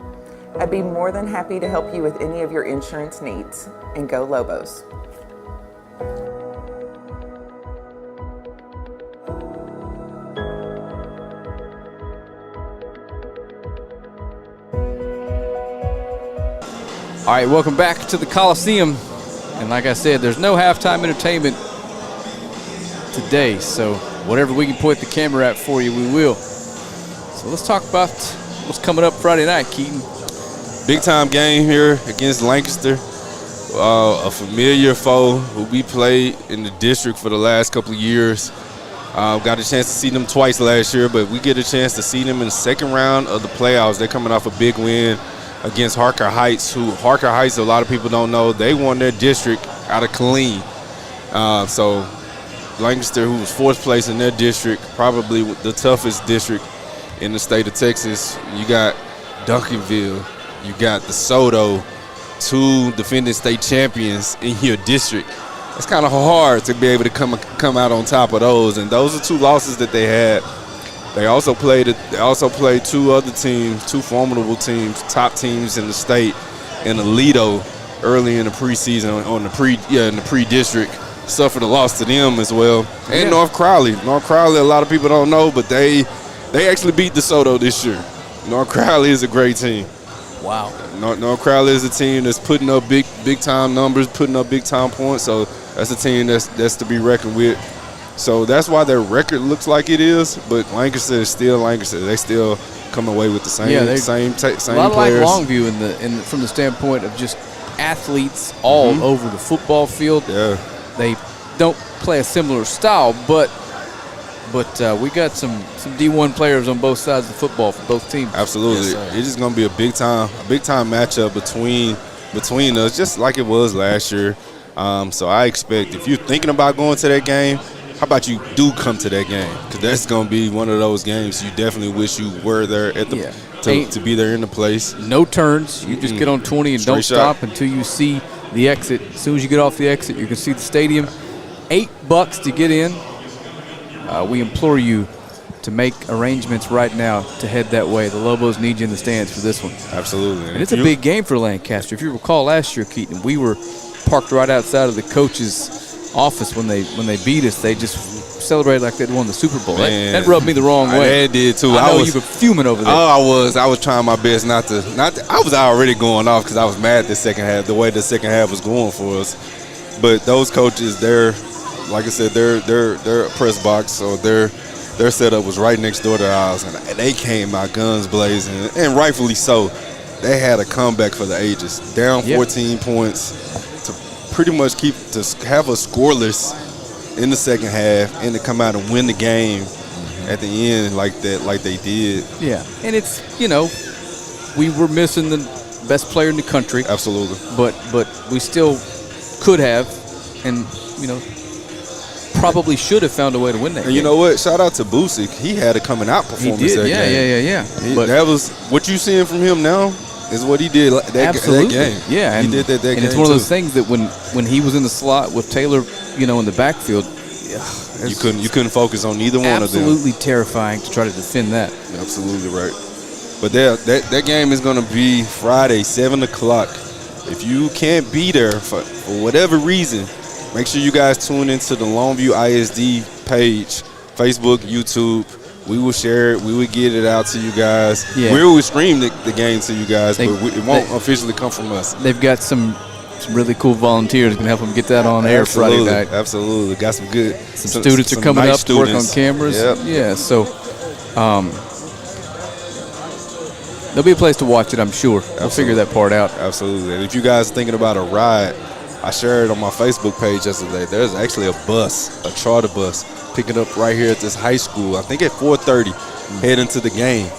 Speaker 7: I'd be more than happy to help you with any of your insurance needs. And go Lobos.
Speaker 1: All right, welcome back to the Coliseum. And like I said, there's no halftime entertainment today, so whatever we can point the camera at for you, we will. So let's talk about what's coming up Friday night, Keaton.
Speaker 2: Big time game here against Lancaster, a familiar foe who we played in the district for the last couple of years. Got a chance to see them twice last year, but we get a chance to see them in the second round of the playoffs. They're coming off a big win against Harker Heights, Harker Heights, a lot of people don't know, they won their district out of Killeen. So Lancaster, who was 4th place in their district, probably the toughest district in the state of Texas. You got Duncanville, you got DeSoto, 2 defending state champions in your district. It's kind of hard to be able to come out on top of those, and those are 2 losses that they had. They also played 2 other teams, 2 formidable teams, top teams in the state, in Aledo early in the preseason in the pre-district. Suffered a loss to them as well, and North Crowley. North Crowley, a lot of people don't know, but they actually beat DeSoto this year. North Crowley is a great team.
Speaker 1: Wow.
Speaker 2: North Crowley is a team that's putting up big time numbers, putting up big time points. So that's a team that's to be reckoned with. So that's why their record looks like it is. But Lancaster is still Lancaster. They still come away with the same same players.
Speaker 1: A lot like Longview from the standpoint of just athletes all over the football field.
Speaker 2: Yeah.
Speaker 1: They don't play a similar style, but we got some D1 players on both sides of the football for both teams.
Speaker 2: Absolutely.
Speaker 1: Yes,
Speaker 2: it's just gonna be a big time matchup between us, just like it was last year. So I expect, if you're thinking about going to that game, how about you do come to that game? Because that's gonna be one of those games you definitely wish you were there at to be there in the place.
Speaker 1: No turns. You just get on 20 and don't stop until you see the exit. As soon as you get off the exit, you can see the stadium. $8 to get in. We implore you to make arrangements right now to head that way. The Lobos need you in the stands for this one.
Speaker 2: Absolutely.
Speaker 1: And it's a big game for Lancaster. If you recall last year, Keaton, we were parked right outside of the coach's office when they beat us. They just celebrated like they'd won the Super Bowl. That rubbed me the wrong way.
Speaker 2: That did too.
Speaker 1: I know you were fuming over there.
Speaker 2: Oh, I was trying my best not to. I was already going off because I was mad the second half, the way the second half was going for us. But those coaches, like I said, they're a press box, so their setup was right next door to ours, and they came out guns blazing, and rightfully so. They had a comeback for the ages, down 14 points to pretty much have us scoreless in the second half, and to come out and win the game at the end like they did.
Speaker 1: Yeah, and it's, we were missing the best player in the country.
Speaker 2: Absolutely.
Speaker 1: But we still could have, and probably should have found a way to win that game.
Speaker 2: You know what? Shout out to Busick. He had a coming out performance.
Speaker 1: He did.
Speaker 2: That game.
Speaker 1: Yeah.
Speaker 2: But that was what you seeing from him now is what he did that game.
Speaker 1: Yeah,
Speaker 2: he did that game.
Speaker 1: And it's one of those things that when he was in the slot with Taylor, in the backfield,
Speaker 2: you couldn't focus on either one of them.
Speaker 1: Absolutely terrifying to try to defend that.
Speaker 2: Absolutely right. But that game is going to be Friday, 7 o'clock. If you can't be there for whatever reason, make sure you guys tune into the Longview ISD page, Facebook, YouTube. We will share it. We will get it out to you guys.
Speaker 1: Yeah.
Speaker 2: We will stream the game to you guys, but it won't officially come from us.
Speaker 1: They've got some really cool volunteers that can help them get that on air Friday night.
Speaker 2: Absolutely. Got some good.
Speaker 1: Some students are coming up to work on cameras.
Speaker 2: Yep.
Speaker 1: Yeah, so there'll be a place to watch it, I'm sure. We'll figure that part out.
Speaker 2: Absolutely. And if you guys are thinking about a ride, I shared on my Facebook page yesterday. There's actually a charter bus, picking up right here at this high school. I think at 4:30, heading to the game.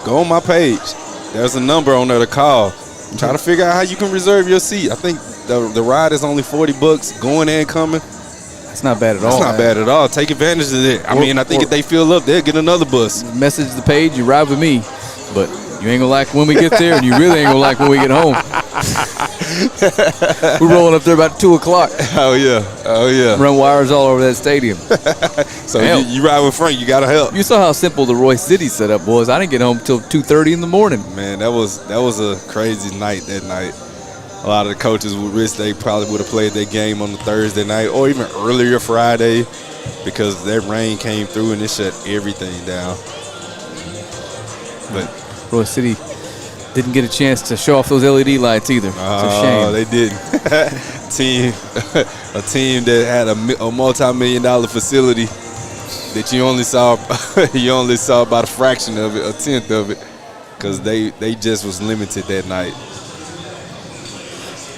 Speaker 2: Go on my page. There's a number on there to call. Try to figure out how you can reserve your seat. I think the ride is only $40 going and coming.
Speaker 1: That's not bad at all.
Speaker 2: That's not bad at all. Take advantage of it. I think if they fill up, they'll get another bus.
Speaker 1: Message the page, you ride with me, but you ain't gonna like when we get there, and you really ain't gonna like when we get home. We're rolling up there about 2 o'clock.
Speaker 2: Oh yeah.
Speaker 1: Run wires all over that stadium.
Speaker 2: So you ride with Frank, you gotta help.
Speaker 1: You saw how simple the Roy City setup was. I didn't get home till 2:30 in the morning.
Speaker 2: Man, that was a crazy night that night. A lot of the coaches would wish they probably would have played their game on the Thursday night or even earlier Friday, because that rain came through and it shut everything down. But
Speaker 1: Roy City didn't get a chance to show off those LED lights either. It's a shame.
Speaker 2: Oh, they didn't. A team that had a multi-million-dollar facility that you only saw about a fraction of it, a tenth of it, because they just was limited that night.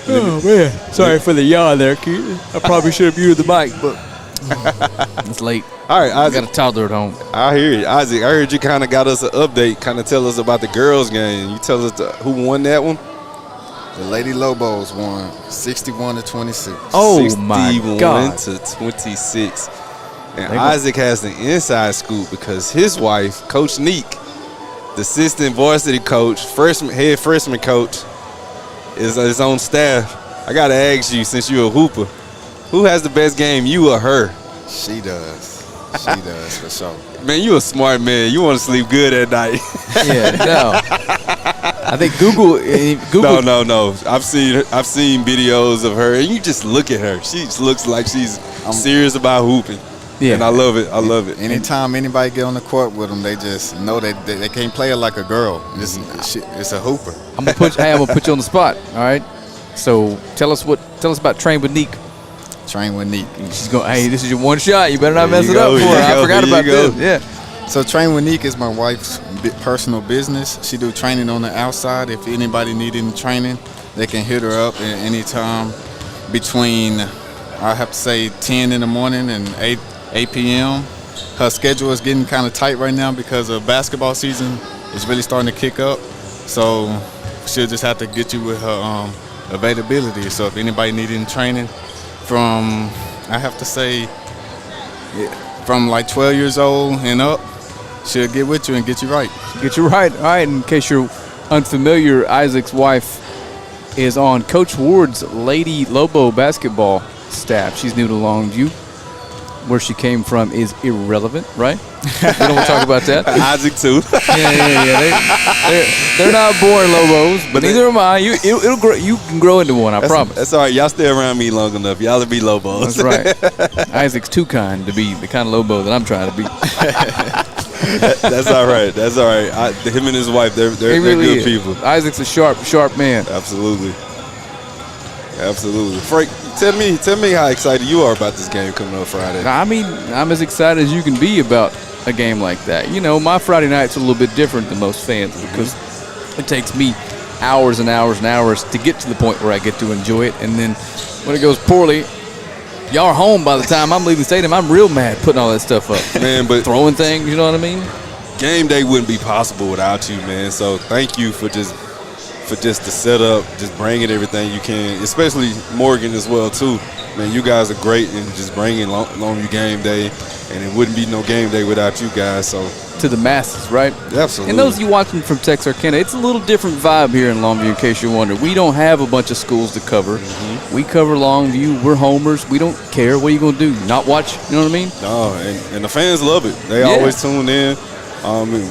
Speaker 1: Oh man, sorry for the yawn there, Keith. I probably should have muted the mic, but it's late.
Speaker 2: All right, Isaac.
Speaker 1: I got a toddler at home.
Speaker 2: I hear you, Isaac. I heard you kind of got us an update. Kind of tell us about the girls' game. You tell us who won that one.
Speaker 3: The Lady Lobos won 61-26.
Speaker 1: Oh my God!
Speaker 2: 61-26. And Isaac has the inside scoop because his wife, Coach Neek, the assistant varsity coach, head freshman coach, is his own staff. I gotta ask you, since you're a hooper, who has the best game, you or her?
Speaker 3: She does. She does, for sure.
Speaker 2: Man, you a smart man. You want to sleep good at night.
Speaker 1: Yeah, no. I think Google.
Speaker 2: No. I've seen videos of her, and you just look at her. She just looks like she's serious about hooping.
Speaker 1: Yeah,
Speaker 2: and I love it. I love it.
Speaker 3: Anytime anybody get on the court with them, they just know that they can't play her like a girl. It's a hooper.
Speaker 1: I'm gonna put you on the spot. All right. So tell us about Train with Neek.
Speaker 3: Train with Neek.
Speaker 1: She's going. Hey, this is your one shot. You better not mess it
Speaker 2: go,
Speaker 1: up for her. I forgot about
Speaker 2: go.
Speaker 1: this. Yeah.
Speaker 3: So Train with Neek is my wife's personal business. She do training on the outside. If anybody need any training, they can hit her up at any time between, I have to say, 10 in the morning and 8 p.m. Her schedule is getting kind of tight right now because of basketball season is really starting to kick up. So she'll just have to get you with her availability. So if anybody need any training from, I have to say, from like 12 years old and up, she'll get with you and get you right.
Speaker 1: Get you right. All right. In case you're unfamiliar, Isaac's wife is on Coach Ward's Lady Lobo basketball staff. She's new to Longview. Where she came from is irrelevant, right? We don't want to talk about that.
Speaker 2: Isaac too.
Speaker 1: Yeah. They're not born Lobos, but neither am I. It'll grow. You can grow into one. I promise.
Speaker 2: That's all right. Y'all stay around me long enough. Y'all will be Lobos.
Speaker 1: That's right. Isaac's too kind to be the kind of Lobo that I'm trying to be.
Speaker 2: That's all right. That's all right. Him and his wife, they're
Speaker 1: really
Speaker 2: good people.
Speaker 1: Isaac's a sharp man.
Speaker 2: Absolutely. Frank, tell me how excited you are about this game coming up Friday.
Speaker 1: I mean, I'm as excited as you can be about a game like that. You know, my Friday night's a little bit different than most fans because it takes me hours and hours and hours to get to the point where I get to enjoy it. And then when it goes poorly, y'all are home by the time I'm leaving the stadium. I'm real mad putting all that stuff up.
Speaker 2: Man, but
Speaker 1: throwing things, you know what I mean?
Speaker 2: Game day wouldn't be possible without you, man. So thank you for just the setup, just bringing everything you can, especially Morgan as well too. Man, you guys are great in just bringing Longview game day, and it wouldn't be no game day without you guys. So
Speaker 1: to the masses, right?
Speaker 2: Absolutely.
Speaker 1: And those of you watching from Texarkana, it's a little different vibe here in Longview. In case you're wondering, we don't have a bunch of schools to cover. Mm-hmm. We cover Longview. We're homers. We don't care. What are you gonna do? Not watch? You know what I mean?
Speaker 2: No, and the fans love it. They always tune in.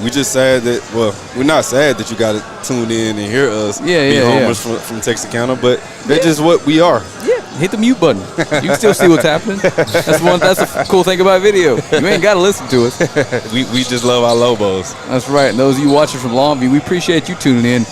Speaker 2: We just sad that, well, we're not sad that you got to tune in and hear us be homers from Texarkana, but that's just what we are.
Speaker 1: Yeah, hit the mute button. You can still see what's happening. That's a cool thing about video. You ain't got to listen to us.
Speaker 2: We just love our Lobos.
Speaker 1: That's right. And those of you watching from Longview, we appreciate you tuning in,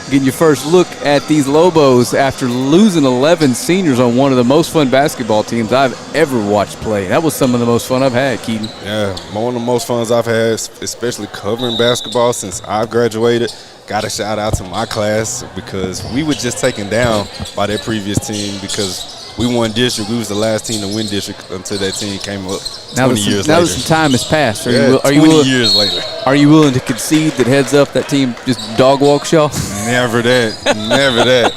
Speaker 1: getting your first look at these Lobos after losing 11 seniors on one of the most fun basketball teams I've ever watched play. That was some of the most fun I've had, Keaton.
Speaker 2: Yeah, one of the most fun I've had, especially covering basketball since I've graduated. Got a shout out to my class because we were just taken down by their previous team because we won district. We was the last team to win district until that team came up 20 years later.
Speaker 1: Now that some time has passed. Are
Speaker 2: you 20 years later.
Speaker 1: Are you willing to concede that heads up that team just dog walks y'all?
Speaker 2: Never that. Never that.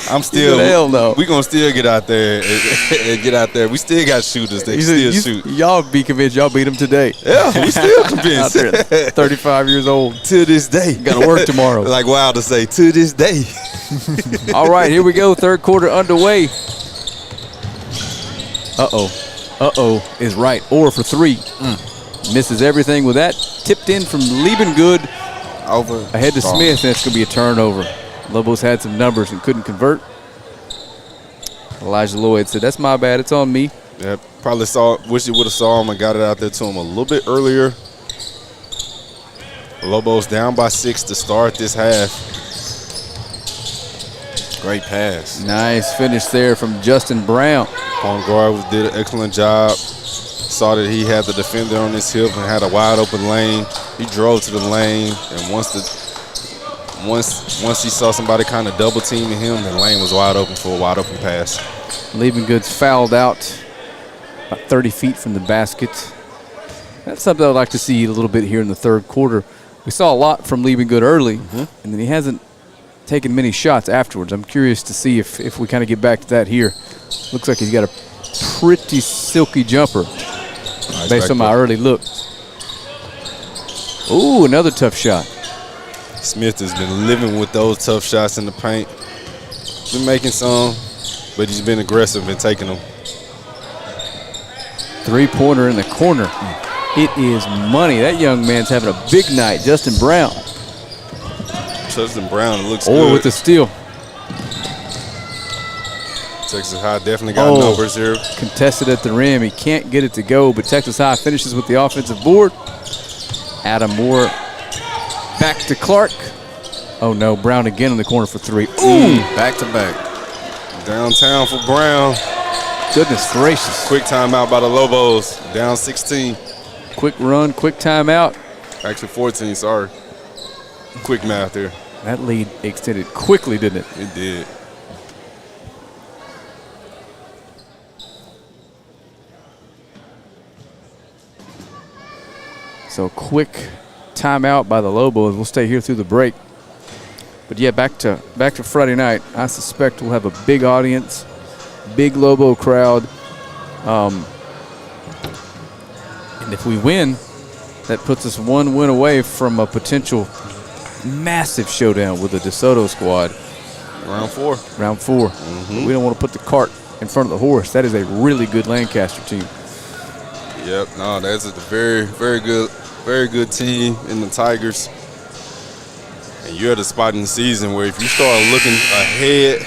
Speaker 2: I'm still.
Speaker 1: Hell no.
Speaker 2: We gonna still get out there and get out there. We still got shooters. They still shoot.
Speaker 1: Y'all be convinced y'all beat them today.
Speaker 2: Yeah, we still convinced.
Speaker 1: Out there, 35 years old.
Speaker 2: To this day.
Speaker 1: Got to work tomorrow.
Speaker 2: Like Wild to say, to this day.
Speaker 1: All right, here we go. Third quarter underway. Uh-oh is right. Or for three. Misses everything with that. Tipped in from Liebengood.
Speaker 3: Over.
Speaker 1: Ahead to Smith, and it's going to be a turnover. Lobos had some numbers and couldn't convert. Elijah Lloyd said, that's my bad. It's on me.
Speaker 2: Yeah, probably wish you would have saw him and got it out there to him a little bit earlier. Lobos down by 6 to start this half. Great pass.
Speaker 1: Nice finish there from Justin Brown.
Speaker 2: Point guard did an excellent job. Saw that he had the defender on his hip and had a wide open lane. He drove to the lane, and once he saw somebody kind of double teaming him, the lane was wide open for a wide open pass.
Speaker 1: Liebengood's fouled out about 30 feet from the basket. That's something I'd like to see a little bit here in the third quarter. We saw a lot from Liebengood early, and then he hasn't taken many shots afterwards. I'm curious to see if we kind of get back to that here. Looks like he's got a pretty silky jumper based on my early look. Ooh, another tough shot.
Speaker 2: Smith has been living with those tough shots in the paint. Been making some, but he's been aggressive in taking them.
Speaker 1: Three-pointer in the corner. It is money. That young man's having a big night. Justin Brown.
Speaker 2: Justin Brown looks
Speaker 1: Or
Speaker 2: good.
Speaker 1: with the steal.
Speaker 2: Texas High definitely got numbers here.
Speaker 1: Contested at the rim. He can't get it to go, but Texas High finishes with the offensive board. Adam Moore back to Clark. Oh, no. Brown again in the corner for three. Ooh!
Speaker 3: Back to back.
Speaker 2: Downtown for Brown.
Speaker 1: Goodness gracious.
Speaker 2: Quick timeout by the Lobos. Down 16.
Speaker 1: Quick run, quick timeout.
Speaker 2: Actually 14, sorry. Quick math there.
Speaker 1: That lead extended quickly, didn't it?
Speaker 2: It did.
Speaker 1: So quick timeout by the Lobos. We'll stay here through the break. But yeah, back to Friday night. I suspect we'll have a big audience, big Lobo crowd. And if we win, that puts us one win away from a potential massive showdown with the DeSoto squad.
Speaker 2: Round 4.
Speaker 1: Round 4. We don't want to put the cart in front of the horse. That is a really good Lancaster team.
Speaker 2: Yep, no, that's a very good team in the Tigers. And you're at a spot in the season where if you start looking ahead,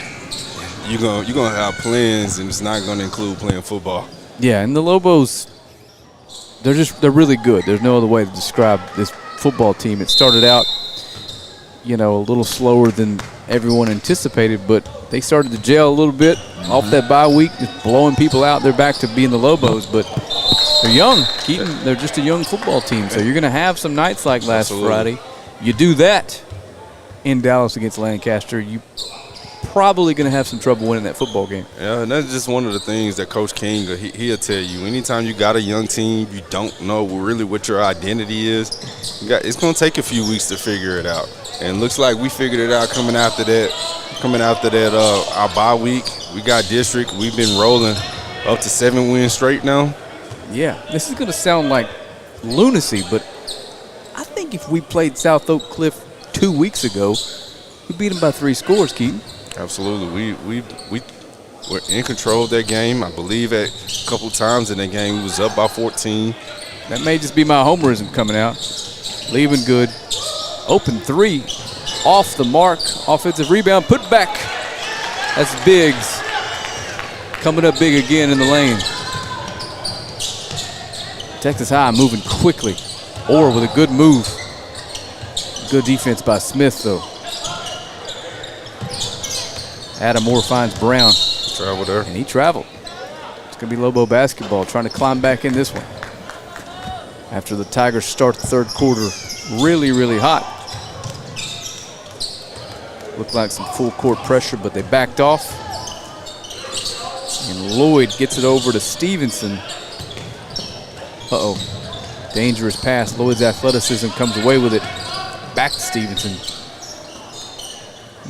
Speaker 2: you're gonna have plans, and it's not gonna include playing football.
Speaker 1: Yeah, and the Lobos, they're really good. There's no other way to describe this football team. It started out, a little slower than everyone anticipated, but they started to gel a little bit off that bye week, just blowing people out. They're back to being the Lobos, but they're young. Keaton, they're just a young football team, so you're going to have some nights like last Friday. You do that in Dallas against Lancaster, you probably going to have some trouble winning that football game.
Speaker 2: Yeah, and that's just one of the things that Coach King, he'll tell you. Anytime you got a young team, you don't know really what your identity is. It's going to take a few weeks to figure it out. And it looks like we figured it out coming after that our bye week. We got district. We've been rolling up to 7 wins straight now.
Speaker 1: Yeah, this is going to sound like lunacy, but I think if we played South Oak Cliff 2 weeks ago, we beat them by 3 scores, Keaton.
Speaker 2: Absolutely. We were in control of that game. I believe at a couple times in that game we was up by 14.
Speaker 1: That may just be my homerism coming out. Leaving good. Open 3. Off the mark. Offensive rebound. Put back. That's Biggs. Coming up big again in the lane. Texas High moving quickly. Orr with a good move. Good defense by Smith, though. Adam Moore finds Brown.
Speaker 2: Travel there.
Speaker 1: And he traveled. It's going to be Lobo basketball trying to climb back in this one. After the Tigers start the third quarter really, really hot. Looked like some full court pressure, but they backed off. And Lloyd gets it over to Stevenson. Uh-oh. Dangerous pass. Lloyd's athleticism comes away with it. Back to Stevenson.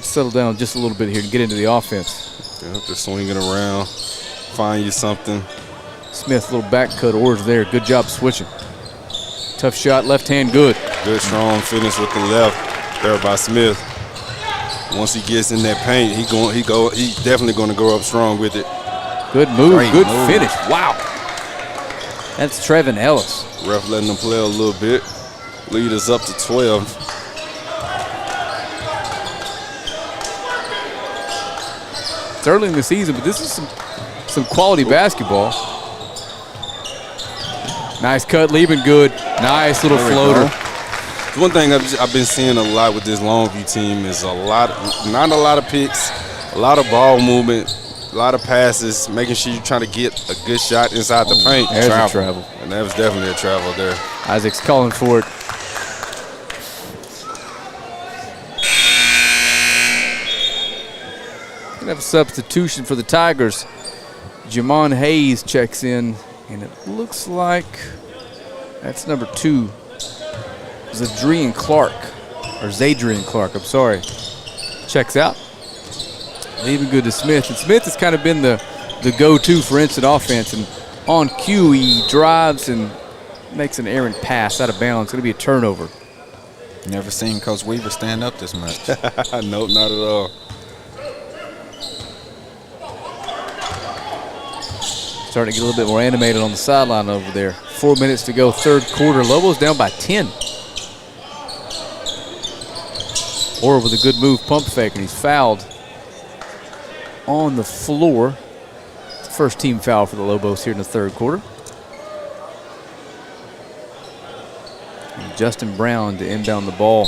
Speaker 1: Settle down just a little bit here and get into the offense.
Speaker 2: Yeah, they're swinging around. Find you something.
Speaker 1: Smith, little back cut. Orr's there. Good job switching. Tough shot. Left hand good.
Speaker 2: Good, strong finish with the left there by Smith. Once he gets in that paint, he's definitely going to go up strong with it.
Speaker 1: Good move.
Speaker 3: Great
Speaker 1: good
Speaker 3: move.
Speaker 1: finish. Wow. That's Trevin Ellis.
Speaker 2: Ref letting them play a little bit. Lead us up to 12.
Speaker 1: It's early in the season, but this is some quality basketball. Nice cut, leaving good. Nice little floater.
Speaker 2: One thing I've been seeing a lot with this Longview team is not a lot of picks, a lot of ball movement, a lot of passes, making sure you're trying to get a good shot inside the paint.
Speaker 1: There's a travel.
Speaker 2: And that was definitely a travel there.
Speaker 1: Isaac's calling for it. Gonna have a substitution for the Tigers. Jamon Hayes checks in, and it looks like that's number 2. Zadrian Clark, I'm sorry. Checks out. Leaving good to Smith. And Smith has kind of been the go-to for instant offense. And on cue, he drives and makes an errant pass out of bounds. It's going to be a turnover.
Speaker 3: Never seen Coach Weaver stand up this much.
Speaker 2: Nope, not at all.
Speaker 1: Starting to get a little bit more animated on the sideline over there. 4 minutes to go, third quarter. Lobos down by 10. Orr with a good move, pump fake, and he's fouled on the floor. First team foul for the Lobos here in the third quarter. And Justin Brown to inbound the ball.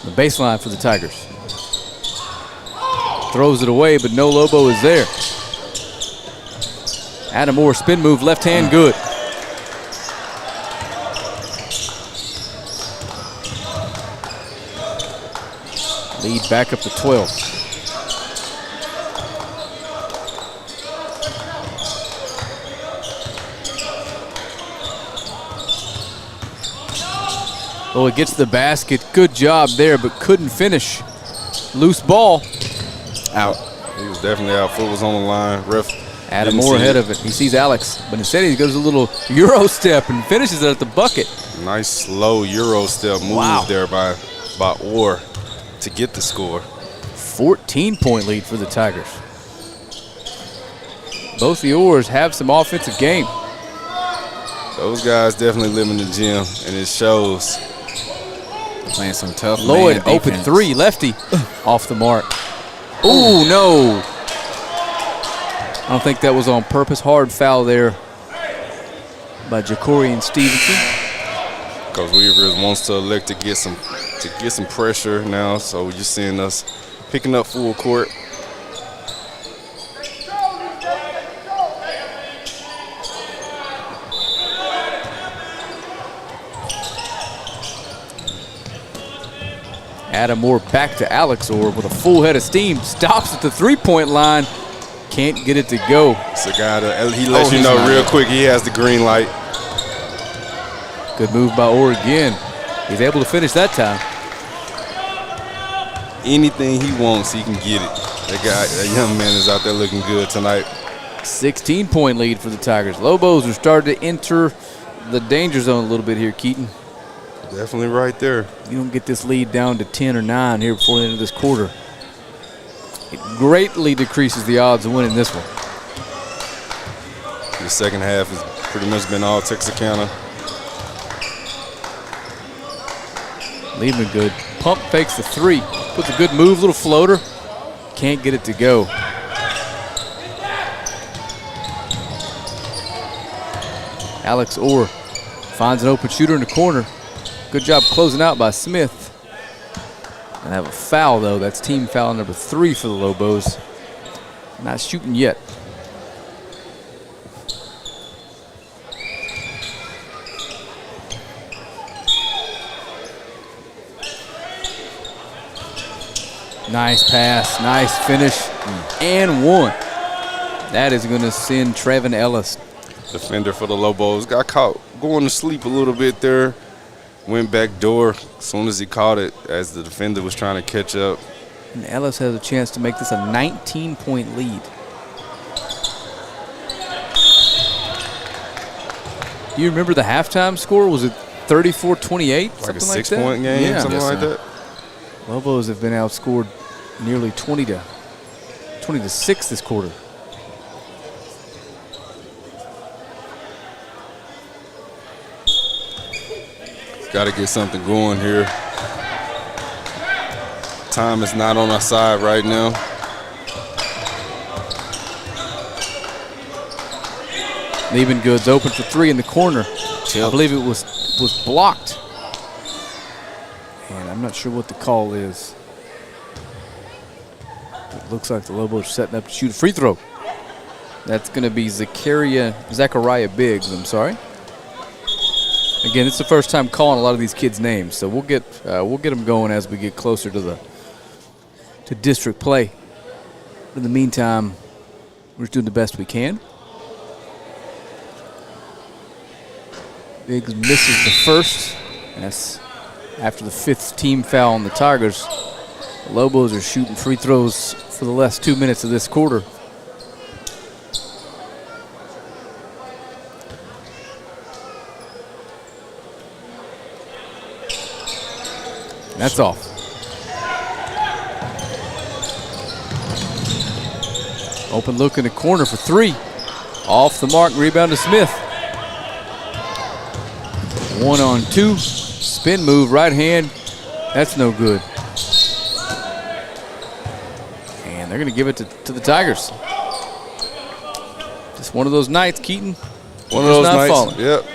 Speaker 1: The baseline for the Tigers. Throws it away, but no Lobo is there. Adam Orr, spin move, left hand, good. Lead back up to 12. Oh, it gets the basket. Good job there, but couldn't finish. Loose ball.
Speaker 2: Out. He was definitely out. Foot was on the line. Ref.
Speaker 1: Adam Moore ahead of it. He sees Alex, but instead he goes a little Euro step and finishes it at the bucket.
Speaker 2: Nice slow Euro step move there by Orr to get the score.
Speaker 1: 14-point lead for the Tigers. Both the Orrs have some offensive game.
Speaker 2: Those guys definitely live in the gym, and it shows.
Speaker 3: Playing some tough
Speaker 1: Lloyd
Speaker 3: man
Speaker 1: open
Speaker 3: defense.
Speaker 1: three, lefty, off the mark. Oh, no. I don't think that was on purpose. Hard foul there by Jacorian Stevenson.
Speaker 2: Coach Weaver wants to elect to get some pressure now, so you're seeing us picking up full court.
Speaker 1: Adam Moore back to Alex Orr with a full head of steam. Stops at the three-point line. Can't get it to go.
Speaker 2: It's a guy that he lets you know real quick he has the green light.
Speaker 1: Good move by Orr again. He's able to finish that time.
Speaker 2: Anything he wants, he can get it. That young man is out there looking good tonight.
Speaker 1: 16-point lead for the Tigers. Lobos are starting to enter the danger zone a little bit here, Keaton.
Speaker 2: Definitely right there.
Speaker 1: You don't get this lead down to 10 or 9 here before the end of this quarter. It greatly decreases the odds of winning this one.
Speaker 2: The second half has pretty much been all Texarkana.
Speaker 1: Leaving good. Pump fakes the three. Puts a good move, little floater. Can't get it to go. Alex Orr finds an open shooter in the corner. Good job closing out by Smith. And have a foul, though. That's team foul number 3 for the Lobos. Not shooting yet. Nice pass, nice finish, and one. That is going to send Trevin Ellis.
Speaker 2: Defender for the Lobos got caught going to sleep a little bit there. Went back door as soon as he caught it as the defender was trying to catch up.
Speaker 1: And Ellis has a chance to make this a 19-point lead. Do you remember the halftime score? Was it 34-28?
Speaker 2: Like a 6-point game,
Speaker 1: yeah.
Speaker 2: something like that.
Speaker 1: Lobos have been outscored nearly 20 to 6 this quarter.
Speaker 2: Got to get something going here. Time is not on our side right now.
Speaker 1: Leaving Goods open for 3 in the corner. I believe it was blocked. And I'm not sure what the call is. It looks like the Lobos are setting up to shoot a free throw. That's going to be Zachariah Biggs, I'm sorry. Again, it's the first time calling a lot of these kids' names, so we'll get them going as we get closer to district play. In the meantime, we're just doing the best we can. Biggs misses the first. That's after the 5th team foul on the Tigers. The Lobos are shooting free throws for the last 2 minutes of this quarter. That's off. Open look in the corner for 3. Off the mark, rebound to Smith. 1-on-2. Spin move, right hand. That's no good. And they're going to give it to the Tigers. Just one of those nights, Keaton.
Speaker 2: One of those nights.
Speaker 1: Falling.
Speaker 2: Yep.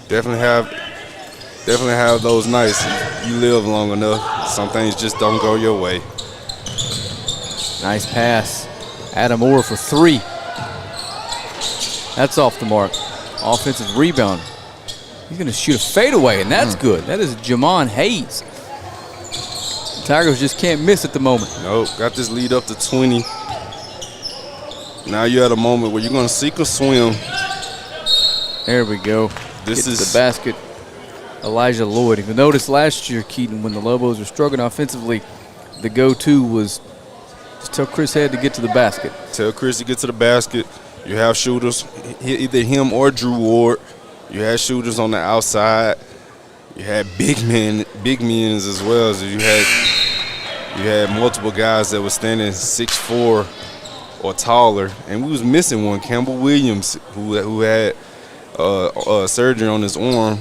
Speaker 2: Definitely have those nights. You live long enough. Some things just don't go your way.
Speaker 1: Nice pass. Adam Orr for 3. That's off the mark. Offensive rebound. He's going to shoot a fadeaway, and that's good. That is Jamon Hayes. The Tigers just can't miss at the moment.
Speaker 2: Nope. Got this lead up to 20. Now you're at a moment where you're going to sink or swim.
Speaker 1: There we go.
Speaker 2: This
Speaker 1: Gets
Speaker 2: is
Speaker 1: the basket. Elijah Lloyd. If you noticed last year, Keaton, when the Lobos were struggling offensively, the go-to was just tell Chris Head to get to the basket.
Speaker 2: Tell Chris to get to the basket. You have shooters, either him or Drew Ward. You had shooters on the outside. You had big men as well. So you had multiple guys that were standing 6'4" or taller, and we was missing one, Campbell Williams, who had surgery on his arm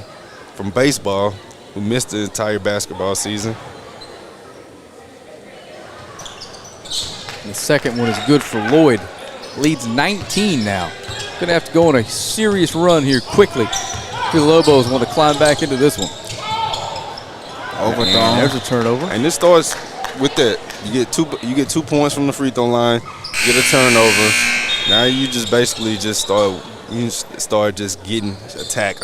Speaker 2: from baseball, who missed the entire basketball season.
Speaker 1: The second one is good for Lloyd. Leads 19 now. Going to have to go on a serious run here quickly. The Lobos want to climb back into this one.
Speaker 3: Overthrown.
Speaker 1: There's a turnover.
Speaker 2: And this starts with that. You get 2 points from the free throw line. Get a turnover. Now you just basically start just getting attack.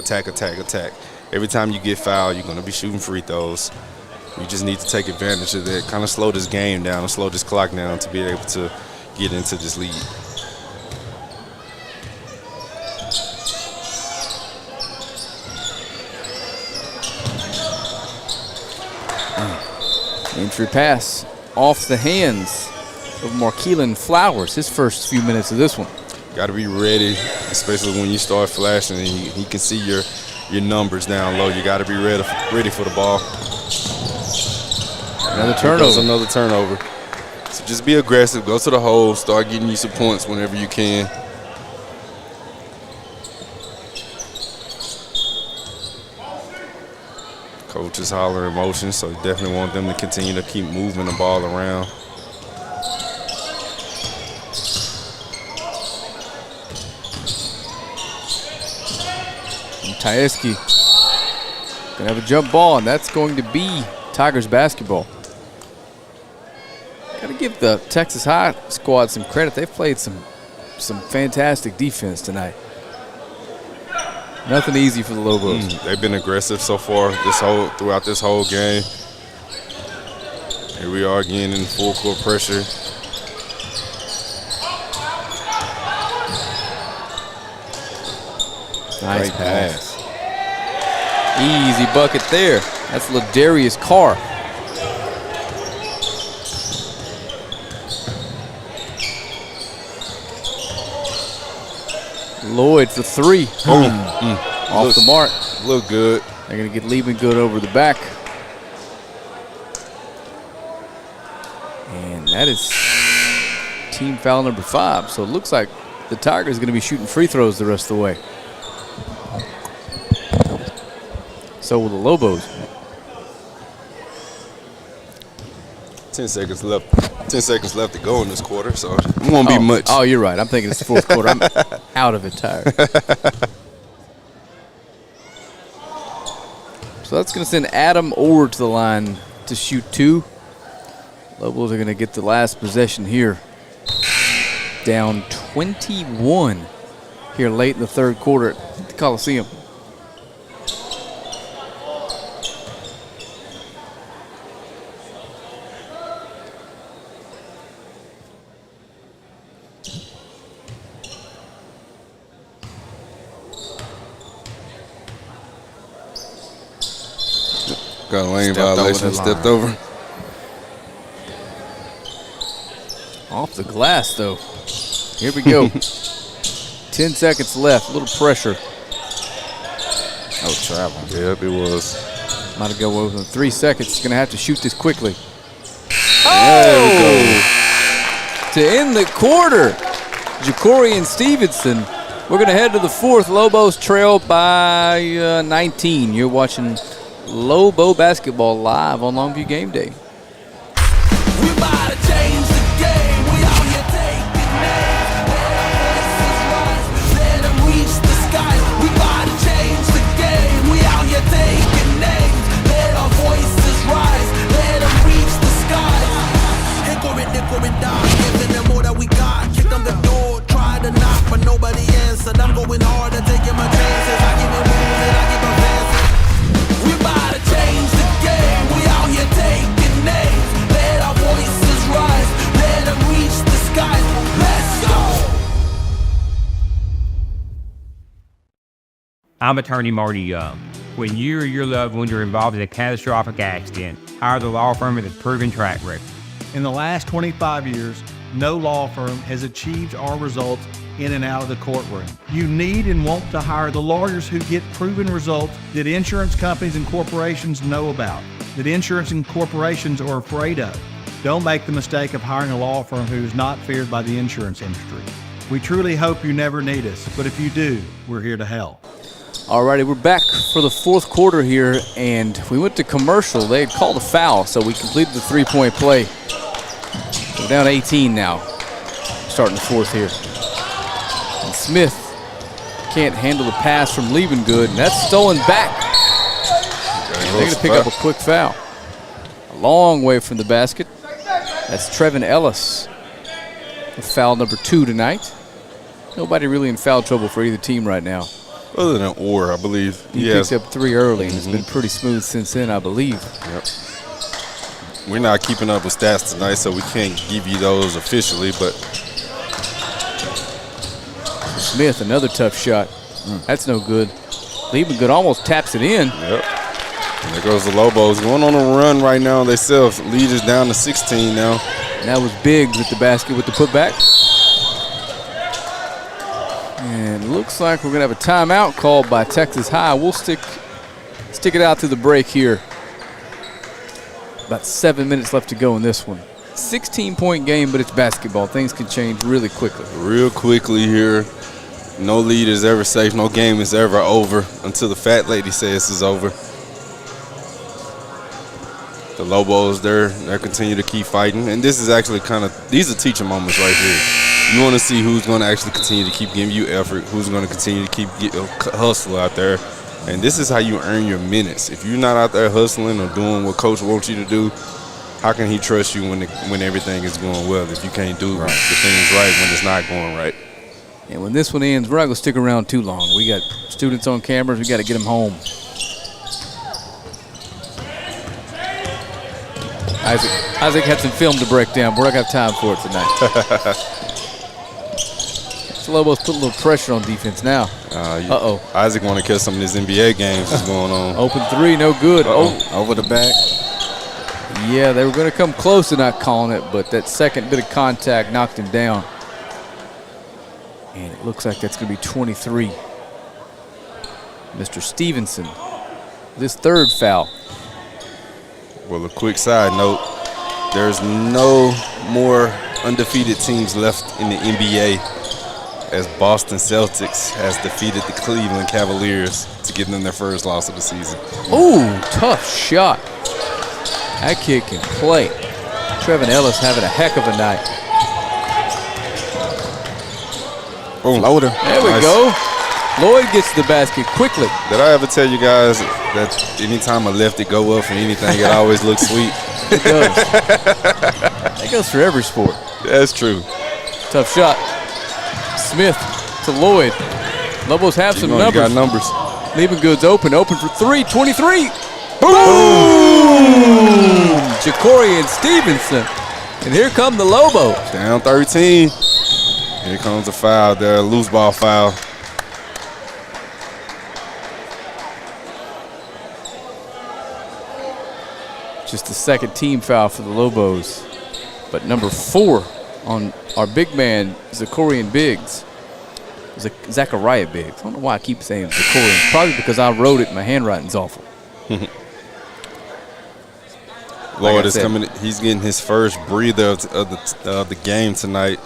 Speaker 2: Every time you get fouled, you're going to be shooting free throws. You just need to take advantage of that. Kind of slow this game down and slow this clock down to be able to get into this lead.
Speaker 1: Entry pass off the hands of Markeelan Flowers. His first few minutes of this one.
Speaker 2: Got to be ready, especially when you start flashing and he can see your numbers down low. You got to be ready for the ball.
Speaker 1: Another turnover.
Speaker 2: Another turnover. So just be aggressive. Go to the hole. Start getting you some points whenever you can. Coach is hollering motion, so definitely want them to continue to keep moving the ball around.
Speaker 1: Tyeski gonna have a jump ball, and that's going to be Tigers basketball. Gotta give the Texas High squad some credit. They've played some fantastic defense tonight. Nothing easy for the Lobos.
Speaker 2: They've been aggressive so far throughout this whole game. Here we are again in full court pressure.
Speaker 1: Nice pass. Easy bucket there. That's Ladarius Carr. Lloyd for 3.
Speaker 2: Boom.
Speaker 1: Off the mark.
Speaker 2: Look good.
Speaker 1: They're going to get Lieben good over the back. And that is team foul number 5. So it looks like the Tigers are going to be shooting free throws the rest of the way. So will the Lobos.
Speaker 2: 10 seconds left. 10 seconds left to go in this quarter, so it won't be much.
Speaker 1: Oh, you're right. I'm thinking it's the fourth quarter. I'm out of it, tired. So that's going to send Adam Orr to the line to shoot 2. Lobos are going to get the last possession here. Down 21 here late in the third quarter at the Coliseum.
Speaker 2: Got a lane violation, stepped over.
Speaker 1: Off the glass, though. Here we go. 10 seconds left. A little pressure.
Speaker 3: Oh, travel.
Speaker 2: Yep, it was.
Speaker 1: Might have go within 3 seconds. He's going to have to shoot this quickly. To end the quarter, Ja'Cory and Stevenson. We're going to head to the fourth. Lobos trail by 19. You're watching Lobo basketball live on Longview Game Day.
Speaker 4: We about to change the game. We out here taking names. Voices rise, let them reach the sky. We about to change the game. We out here taking names. Let our voices rise, let them reach the sky. Hickory down, giving them all that we got. Kicked on the door, tried to knock, but nobody answered. I'm going hard and taking my chances. I give it moves and I give advances. We about to change the game. We out here taking names. Let our voices rise. Let them reach the skies. Let's go.
Speaker 8: I'm attorney Marty Young. When you or your loved ones are involved in a catastrophic accident, hire the law firm with a proven track record.
Speaker 9: In the last 25 years, no law firm has achieved our results in and out of the courtroom. You need and want to hire the lawyers who get proven results that insurance companies and corporations know about, that insurance and corporations are afraid of. Don't make the mistake of hiring a law firm who is not feared by the insurance industry. We truly hope you never need us, but if you do, we're here to help.
Speaker 1: All righty, we're back for the fourth quarter here, and we went to commercial. They had called a foul, so we completed the three-point play. We're down 18 now, starting the fourth here. And Smith can't handle the pass from Liebengood, and that's stolen back. They're going to pick up a quick foul. A long way from the basket. That's Trevin Ellis with foul number 2 tonight. Nobody really in foul trouble for either team right now.
Speaker 2: Other than Orr, I believe.
Speaker 1: He picked up 3 early, and it's been pretty smooth since then, I believe.
Speaker 2: Yep. We're not keeping up with stats tonight, so we can't give you those officially, but
Speaker 1: Smith, another tough shot. That's no good. Liebengood almost taps it in.
Speaker 2: Yep. And there goes the Lobos going on a run right now themselves. Lead is down to 16 now.
Speaker 1: And that was Biggs with the basket with the putback. And looks like we're going to have a timeout called by Texas High. We'll stick it out to the break here. About 7 minutes left to go in this one. 16-point game, but it's basketball. Things can change really quickly.
Speaker 2: Real quickly here. No lead is ever safe. No game is ever over until the fat lady says it's over. The Lobos, they're continue to keep fighting. And this is actually these are teaching moments right here. You want to see who's going to actually continue to keep giving you effort, who's going to continue to keep hustle out there. And this is how you earn your minutes. If you're not out there hustling or doing what coach wants you to do, how can he trust you when everything is going well if you can't do the things right when it's not going right?
Speaker 1: And when this one ends, we're not going to stick around too long. We got students on cameras. We got to get them home. Isaac had some film to break down. We're not going to have time for it tonight. The Lobos put a little pressure on defense now.
Speaker 2: Isaac want to catch some of these NBA games that's going on.
Speaker 1: Open 3, no good.
Speaker 3: Over the back.
Speaker 1: Yeah, they were going to come close to not calling it, but that second bit of contact knocked him down. And it looks like that's going to be 23. Mr. Stevenson, this third foul.
Speaker 2: Well, a quick side note, there's no more undefeated teams left in the NBA as Boston Celtics has defeated the Cleveland Cavaliers to give them their first loss of the season.
Speaker 1: Ooh, tough shot. That kid can play. Trevin Ellis having a heck of a night.
Speaker 2: Boom.
Speaker 3: Floater.
Speaker 1: There we go. Lloyd gets the basket quickly.
Speaker 2: Did I ever tell you guys that anytime a lefty go up for anything, it always looks sweet?
Speaker 1: It does. That goes for every sport.
Speaker 2: That's true.
Speaker 1: Tough shot. Smith to Lloyd. Lobos have some numbers.
Speaker 2: You got numbers.
Speaker 1: Liebengood's open for 3, 23. Boom! Ja'Cory and Stevenson. And here come the Lobos.
Speaker 2: Down 13. Here comes a foul there, a loose ball foul.
Speaker 1: Just the second team foul for the Lobos. But number 4 on our big man, Ja'Cory Biggs. Zachariah Biggs. I don't know why I keep saying Ja'Cory. Probably because I wrote it and my handwriting's awful.
Speaker 2: Lloyd is coming. He's getting his first breather of the game tonight.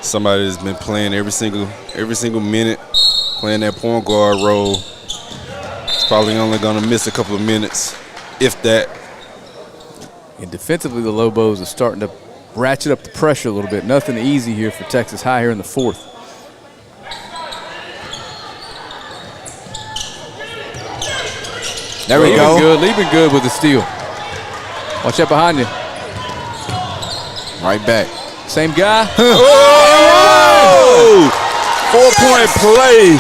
Speaker 2: Somebody has been playing every single minute, playing that point guard role. He's probably only going to miss a couple of minutes, if that.
Speaker 1: And defensively, the Lobos are starting to ratchet up the pressure a little bit. Nothing easy here for Texas High here in the fourth.
Speaker 3: There we go.
Speaker 1: Good, leaving good with the steal. Watch out behind you.
Speaker 3: Right back.
Speaker 1: Same guy.
Speaker 2: Oh! 4-point play.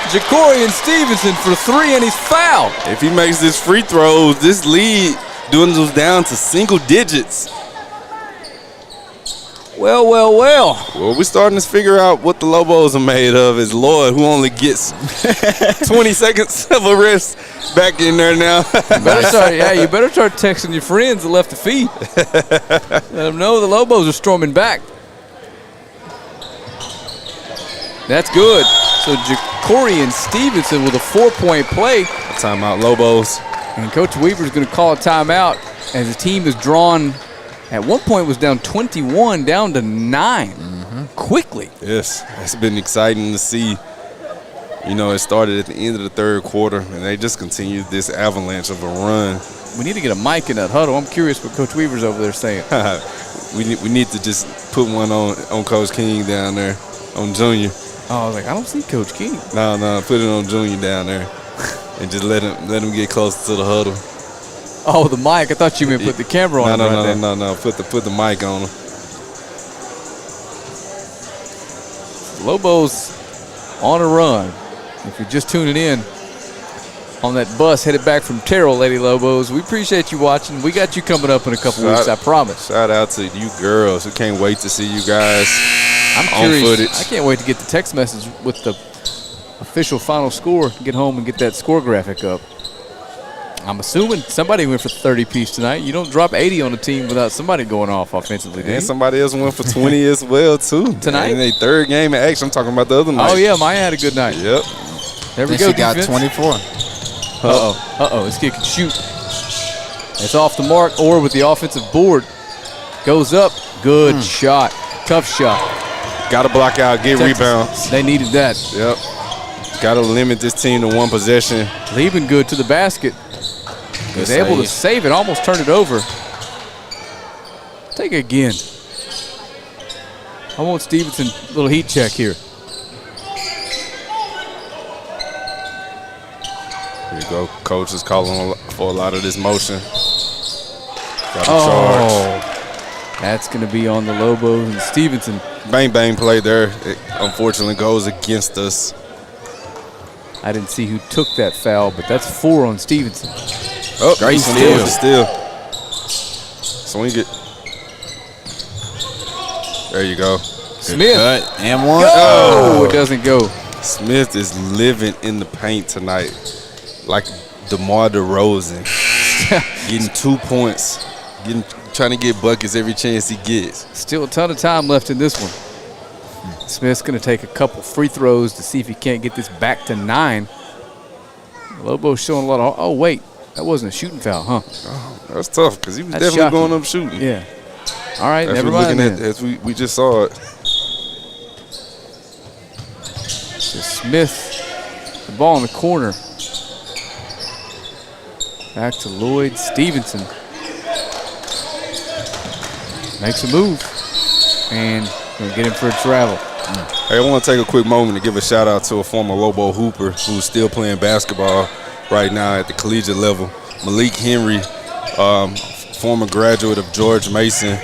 Speaker 1: Jacorian Stevenson for 3, and he's fouled.
Speaker 2: If he makes this free throws, this lead dwindles down to single digits.
Speaker 1: Well.
Speaker 2: Well, we're starting to figure out what the Lobos are made of. Is Lloyd, who only gets 20 seconds of a rest, back in there now.
Speaker 1: You better start texting your friends that left the feed. Let them know the Lobos are storming back. That's good. So Jacorian Stevenson with a 4-point play.
Speaker 2: Timeout, Lobos.
Speaker 1: And Coach Weaver's going to call a timeout as the team is drawn. At one point was down 21, down to 9 quickly.
Speaker 2: Yes, it's been exciting to see. You know, it started at the end of the third quarter, and they just continued this avalanche of a run.
Speaker 1: We need to get a mic in that huddle. I'm curious what Coach Weaver's over there saying.
Speaker 2: we need to just put one on Coach King down there, on Junior.
Speaker 1: Oh, I was like, I don't see Coach King.
Speaker 2: No, put it on Junior down there, and just let him get closer to the huddle.
Speaker 1: Oh, the mic. I thought you meant put the camera on.
Speaker 2: No. Put the mic on him.
Speaker 1: Lobos on a run. If you're just tuning in on that bus headed back from Terrell, Lady Lobos, we appreciate you watching. We got you coming up in a couple weeks, I promise.
Speaker 2: Shout out to you girls. We can't wait to see you guys
Speaker 1: I'm
Speaker 2: on
Speaker 1: curious.
Speaker 2: footage.
Speaker 1: I can't wait to get the text message with the official final score, get home and get that score graphic up. I'm assuming somebody went for 30-piece tonight. You don't drop 80 on a team without somebody going off offensively, do you?
Speaker 2: And somebody else went for 20 as well, too.
Speaker 1: Tonight?
Speaker 2: In their third game of action. I'm talking about the other night.
Speaker 1: Oh, yeah, Maya had a good night.
Speaker 2: Yep.
Speaker 1: There we
Speaker 3: Then
Speaker 1: go,
Speaker 3: she got
Speaker 1: defense.
Speaker 3: 24.
Speaker 1: Uh-oh. This kid can shoot. It's off the mark. Or with the offensive board. Goes up. Good shot. Tough shot.
Speaker 2: Got to block out, get
Speaker 1: Texas,
Speaker 2: rebounds.
Speaker 1: They needed that.
Speaker 2: Yep. Got to limit this team to one possession.
Speaker 1: Leaving good to the basket. Was able to save it, almost turned it over. Take it again. I want Stevenson, little heat check here.
Speaker 2: Here you go. Coach is calling for a lot of this motion. Got a charge.
Speaker 1: That's going to be on the Lobos and Stevenson.
Speaker 2: Bang play there. It unfortunately goes against us.
Speaker 1: I didn't see who took that foul, but that's 4 on Stevenson.
Speaker 2: Oh,
Speaker 3: Great
Speaker 2: steal. Swing it. There you go.
Speaker 1: Smith.
Speaker 3: Cut and one.
Speaker 1: Oh, it doesn't go.
Speaker 2: Smith is living in the paint tonight like DeMar DeRozan. Getting 2 points. Trying to get buckets every chance he gets.
Speaker 1: Still a ton of time left in this one. Smith's going to take a couple free throws to see if he can't get this back to 9. Lobo's showing a lot of – oh, wait. That wasn't a shooting foul, huh?
Speaker 2: Oh, that's tough because he was
Speaker 1: That's
Speaker 2: definitely
Speaker 1: shocking.
Speaker 2: going up shooting.
Speaker 1: Yeah. All right,
Speaker 2: As
Speaker 1: never
Speaker 2: we're
Speaker 1: mind
Speaker 2: looking
Speaker 1: then.
Speaker 2: as we just saw it.
Speaker 1: So Smith, the ball in the corner. Back to Lloyd Stevenson. Makes a move. And going to get him for a travel.
Speaker 2: Hey, I want to take a quick moment to give a shout out to a former Lobo hooper who's still playing basketball right now at the collegiate level. Malik Henry, former graduate of George Mason,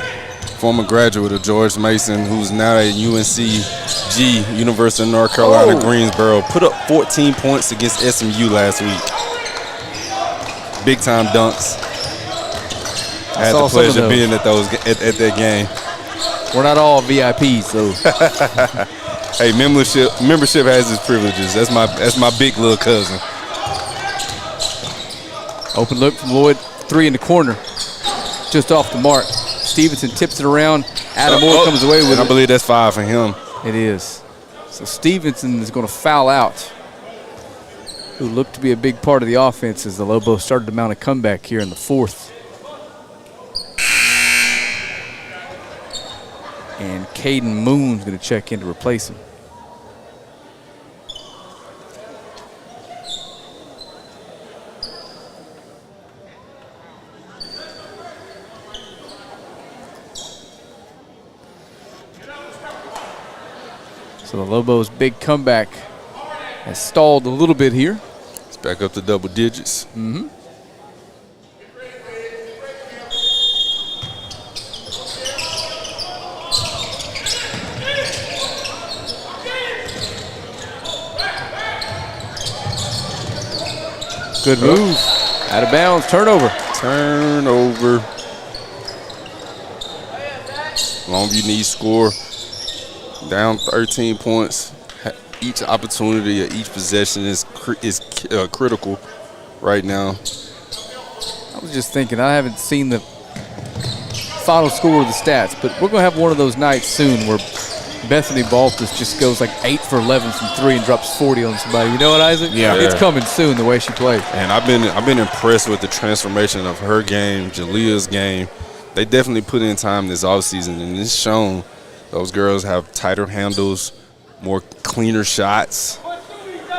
Speaker 2: who's now at UNCG, University of North Carolina, Greensboro, put up 14 points against SMU last week. Big time dunks. I had the pleasure of being at that game.
Speaker 1: We're not all VIPs, so.
Speaker 2: Hey, membership has its privileges. That's my big little cousin.
Speaker 1: Open look from Lloyd. 3 in the corner. Just off the mark. Stevenson tips it around. Adam Moore comes away with it.
Speaker 2: I believe that's 5 for him.
Speaker 1: It is. So Stevenson is going to foul out, who looked to be a big part of the offense as the Lobos started to mount a comeback here in the fourth. and Caden Moon's going to check in to replace him. So the Lobos' big comeback has stalled a little bit here.
Speaker 2: It's back up to double digits.
Speaker 1: Mm-hmm. Good move. Out of bounds. Turnover.
Speaker 2: Turnover. Longview needs score. Down 13 points. Each opportunity or each possession is critical right now.
Speaker 1: I was just thinking, I haven't seen the final score of the stats, but we're going to have one of those nights soon where Bethany Baltus just goes like 8 for 11 from 3 and drops 40 on somebody. You know what, Isaac?
Speaker 2: Yeah.
Speaker 1: It's coming soon, the way she plays.
Speaker 2: And I've been impressed with the transformation of her game, Jalea's game. They definitely put in time this offseason, and it's shown. Those girls have tighter handles, more cleaner shots,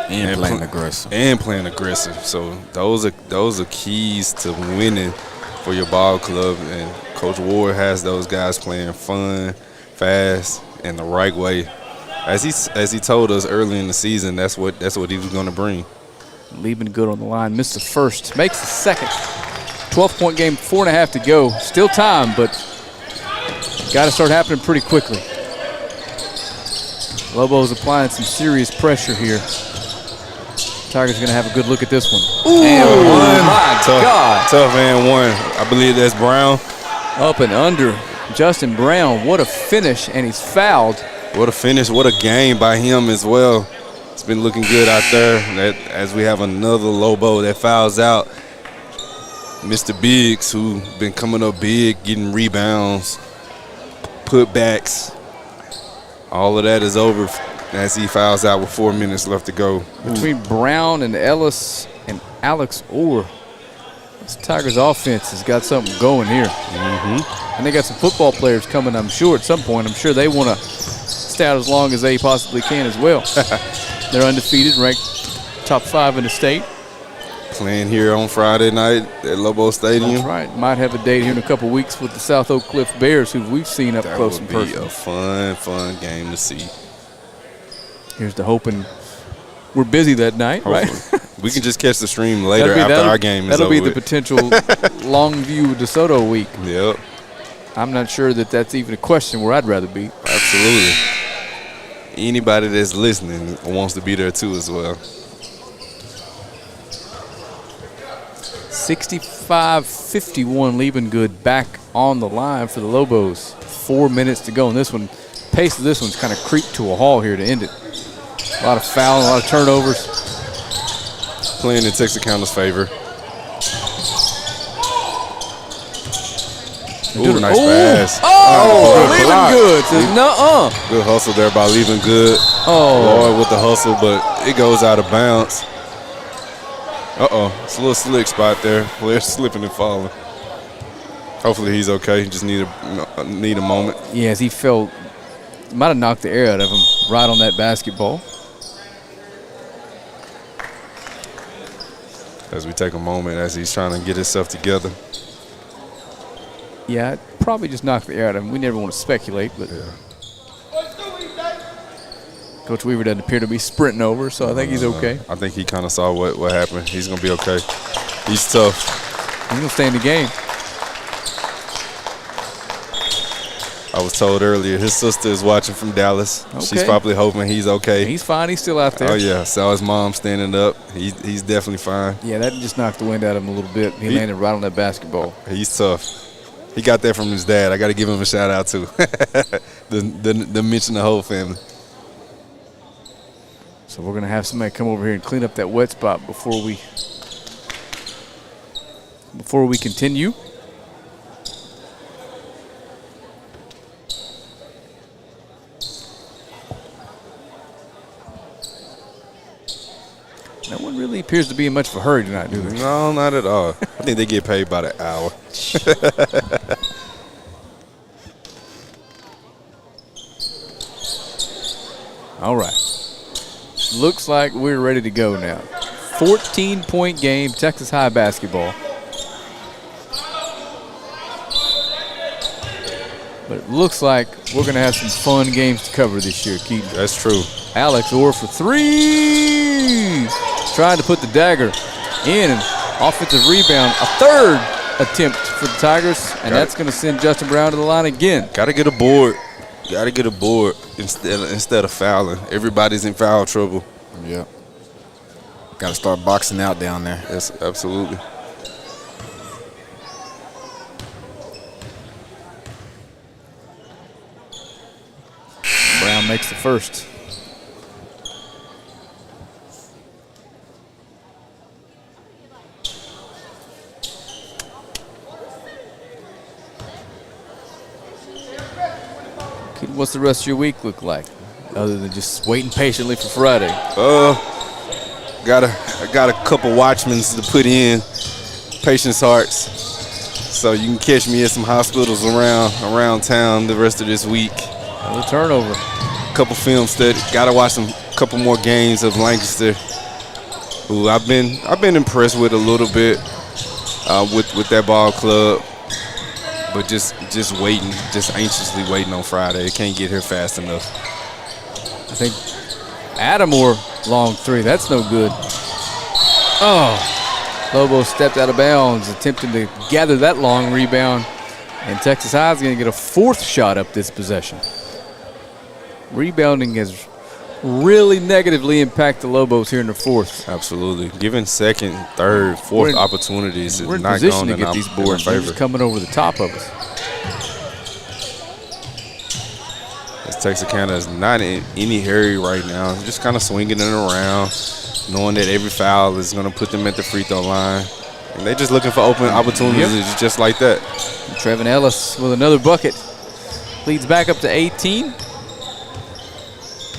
Speaker 3: And playing aggressive.
Speaker 2: And playing aggressive. So those are keys to winning for your ball club. And Coach Ward has those guys playing fun, fast, and the right way. As he told us early in the season, that's what he was going to bring.
Speaker 1: Leaving good on the line, missed the first, makes the second. 12-point game, 4.5 to go. Still time, but got to start happening pretty quickly. Lobo's applying some serious pressure here. Tigers are going to have a good look at this one.
Speaker 2: Ooh,
Speaker 1: and one. My God.
Speaker 2: Tough and one. I believe that's Brown.
Speaker 1: Up and under. Justin Brown, what a finish, and he's fouled.
Speaker 2: What a finish. What a game by him as well. It's been looking good out there. As we have another Lobo that fouls out. Mr. Biggs, who been coming up big, getting rebounds, putbacks. All of that is over as he fouls out with 4 minutes left to go.
Speaker 1: Between Brown and Ellis and Alex Orr, this Tigers offense has got something going here.
Speaker 2: Mm-hmm.
Speaker 1: And they got some football players coming, I'm sure, at some point. I'm sure they want to stay out as long as they possibly can as well. They're undefeated, ranked top 5 in the state.
Speaker 2: Playing here on Friday night at Lobo Stadium.
Speaker 1: That's right. Might have a date here in a couple weeks with the South Oak Cliff Bears, who we've seen up close and personal.
Speaker 2: That would be a fun game to see.
Speaker 1: Here's the hoping we're busy that night,
Speaker 2: Hopefully.
Speaker 1: right?
Speaker 2: We can just catch the stream later after our game is over.
Speaker 1: That'll be the potential Longview DeSoto week.
Speaker 2: Yep.
Speaker 1: I'm not sure that that's even a question where I'd rather be.
Speaker 2: Absolutely. Anybody that's listening wants to be there too as well.
Speaker 1: 65-51, leaving good back on the line for the Lobos. 4 minutes to go, and this one, pace of this one's kind of creeped to a halt here to end it. A lot of fouling, a lot of turnovers.
Speaker 2: Playing in Texarkana's favor. Ooh, nice pass.
Speaker 1: Leaving good. Says nuh-uh.
Speaker 2: Good hustle there by Leaving Good. Lloyd with the hustle, but it goes out of bounds. Uh-oh, it's a little slick spot there. Player slipping and falling. Hopefully he's okay. Just need a moment.
Speaker 1: Yeah, as he fell, might have knocked the air out of him right on that basketball.
Speaker 2: As we take a moment as he's trying to get himself together.
Speaker 1: Yeah, it probably just knocked the air out of him. We never want to speculate, but Coach Weaver doesn't appear to be sprinting over, so I think he's okay.
Speaker 2: I think he kind of saw what happened. He's going to be okay. He's tough.
Speaker 1: He's going to stay in the game.
Speaker 2: I was told earlier his sister is watching from Dallas.
Speaker 1: Okay.
Speaker 2: She's probably hoping he's okay.
Speaker 1: He's fine. He's still out there.
Speaker 2: Oh, yeah. Saw his mom standing up. He's definitely fine.
Speaker 1: Yeah, that just knocked the wind out of him a little bit. He landed right on that basketball.
Speaker 2: He's tough. He got that from his dad. I got to give him a shout out too. the mention the whole family.
Speaker 1: So we're going to have somebody come over here and clean up that wet spot before we continue. No one really appears to be in much of a hurry tonight, do they?
Speaker 2: No, not at all. I think they get paid by the hour.
Speaker 1: looks like we're ready to go now. 14-point game, Texas High basketball. But it looks like we're going to have some fun games to cover this year, Keaton.
Speaker 2: That's true.
Speaker 1: Alex Orr for three. Trying to put the dagger in. An offensive rebound. A third attempt for the Tigers. And that's going to send Justin Brown to the line again.
Speaker 2: Got to get a board. Got to get a board instead of fouling. Everybody's in foul trouble.
Speaker 3: Yeah. Got to start boxing out down there.
Speaker 2: Yes, absolutely.
Speaker 1: Brown makes the first. What's the rest of your week look like, other than just waiting patiently for Friday?
Speaker 2: I got a couple watchmans to put in, patience hearts, so you can catch me at some hospitals around town the rest of this week.
Speaker 1: Another turnover.
Speaker 2: Couple film study. Got to watch some couple more games of Lancaster, who I've been impressed with a little bit with that ball club. But just waiting, just anxiously waiting on Friday. It can't get here fast enough.
Speaker 1: I think Adamore long three. That's no good. Oh, Lobo stepped out of bounds, attempting to gather that long rebound. And Texas High is going to get a fourth shot up this possession. Rebounding has really negatively impacted the Lobos here in the fourth.
Speaker 2: Absolutely. Given second, third, fourth opportunities,
Speaker 1: we're in
Speaker 2: not
Speaker 1: position
Speaker 2: going
Speaker 1: to get these boards. They're just coming over the top of us.
Speaker 2: As Texarkana is not in any hurry right now. They're just kind of swinging it around, knowing that every foul is going to put them at the free throw line. And they're just looking for open opportunities just like that.
Speaker 1: And Trevin Ellis with another bucket. Leads back up to 18.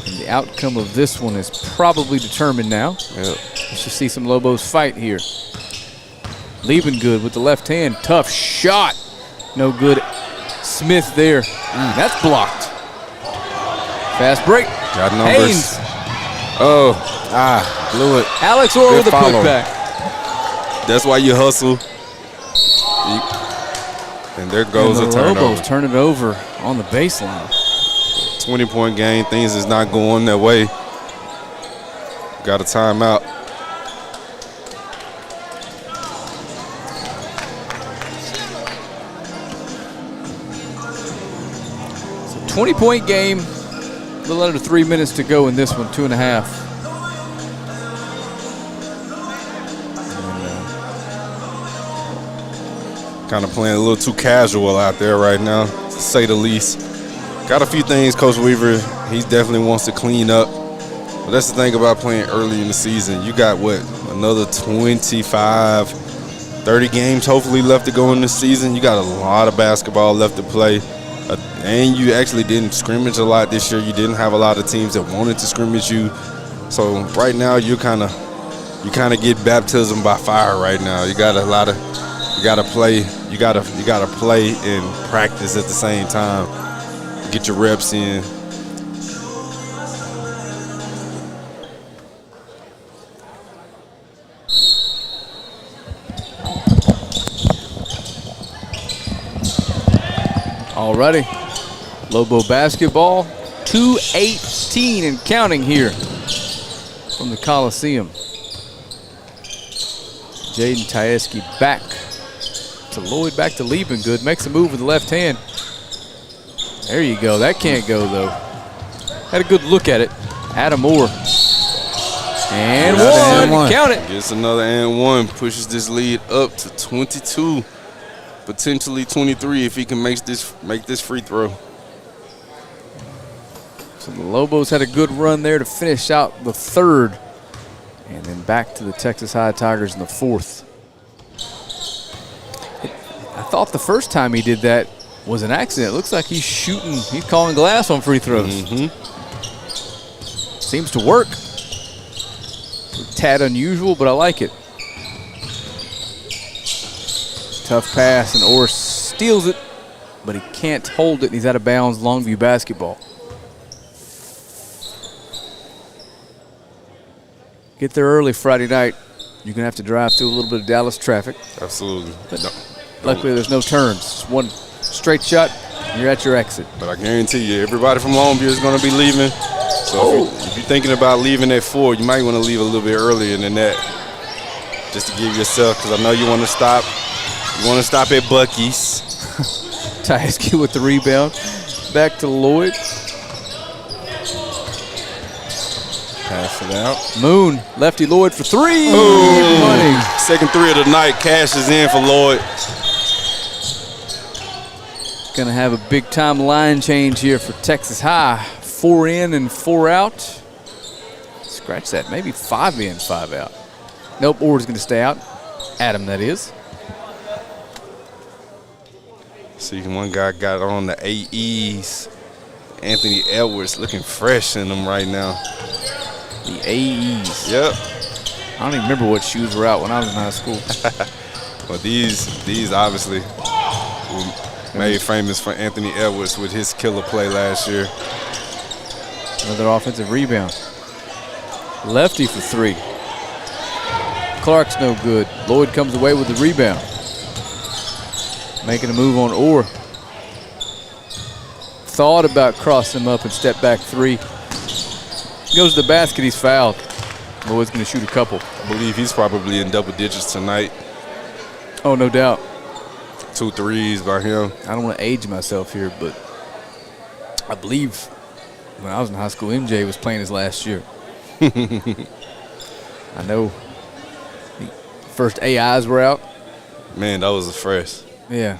Speaker 1: And the outcome of this one is probably determined now.
Speaker 2: Yep.
Speaker 1: We should see some Lobos fight here. Liebengood with the left hand. Tough shot. No good. Smith there. That's blocked. Fast break.
Speaker 2: Got numbers.
Speaker 1: Haynes.
Speaker 2: Blew it.
Speaker 1: Alex Orr with a putback.
Speaker 2: That's why you hustle. And there goes
Speaker 1: and
Speaker 2: a turnover.
Speaker 1: Lobos turn it over on the baseline.
Speaker 2: 20-point game. Things is not going that way. Got a timeout.
Speaker 1: So 20-point game. A little under 3 minutes to go in this one. 2.5.
Speaker 2: Kind of playing a little too casual out there right now, to say the least. Got a few things Coach Weaver, he definitely wants to clean up. But that's the thing about playing early in the season. You got, another 25, 30 games hopefully left to go in the season. You got a lot of basketball left to play. And you actually didn't scrimmage a lot this year. You didn't have a lot of teams that wanted to scrimmage you. So right now you kind of get baptism by fire right now. You got to play and practice at the same time. Get your reps in.
Speaker 1: Alrighty. Lobo basketball. 2:18 and counting here from the Coliseum. Jaden Tyeski back to Lloyd, back to Liebengood. Makes a move with the left hand. There you go. That can't go, though. Had a good look at it. Adam Moore. And one. Count it.
Speaker 2: Gets another and one. Pushes this lead up to 22. Potentially 23 if he can make this free throw.
Speaker 1: So the Lobos had a good run there to finish out the third. And then back to the Texas High Tigers in the fourth. I thought the first time he did that was an accident. It looks like he's calling glass on free throws. Seems to work. A tad unusual, but I like it. Tough pass, and Orr steals it, but he can't hold it, and he's out of bounds. Longview basketball. get there early Friday night, you're going to have to drive through a little bit of Dallas traffic.
Speaker 2: Absolutely.
Speaker 1: Luckily, there's no turns. It's one straight shot, you're at your exit.
Speaker 2: But I guarantee you, everybody from Longview is going to be leaving. So if you're thinking about leaving at 4, you might want to leave a little bit earlier than that, just to give yourself, because I know you want to stop. You want to stop at Buc-ee's.
Speaker 1: Tyske with the rebound. Back to Lloyd.
Speaker 2: Pass it out.
Speaker 1: Moon, lefty Lloyd for 3.
Speaker 2: Money. Second 3 of the night. Cash is in for Lloyd.
Speaker 1: Gonna have a big time line change here for Texas High. 4 in and 4 out. Scratch that, maybe 5 in, 5 out. Nope, Ord's gonna stay out. Adam, that is.
Speaker 2: See, one guy got on the AEs. Anthony Edwards looking fresh in them right now.
Speaker 1: The AEs.
Speaker 2: Yep.
Speaker 1: I don't even remember what shoes were out when I was in high school.
Speaker 2: Well, these obviously were made famous for Anthony Edwards with his killer play last year.
Speaker 1: Another offensive rebound. Lefty for 3. Clark's no good. Lloyd comes away with the rebound. Making a move on Orr. Thought about crossing him up and step back 3. Goes to the basket, he's fouled. Lloyd's going to shoot a couple.
Speaker 2: I believe he's probably in double digits tonight.
Speaker 1: Oh, no doubt.
Speaker 2: 2 threes by him.
Speaker 1: I don't want to age myself here, but I believe when I was in high school, MJ was playing his last year. I know the first AIs were out.
Speaker 2: Man, that was a fresh.
Speaker 1: Yeah.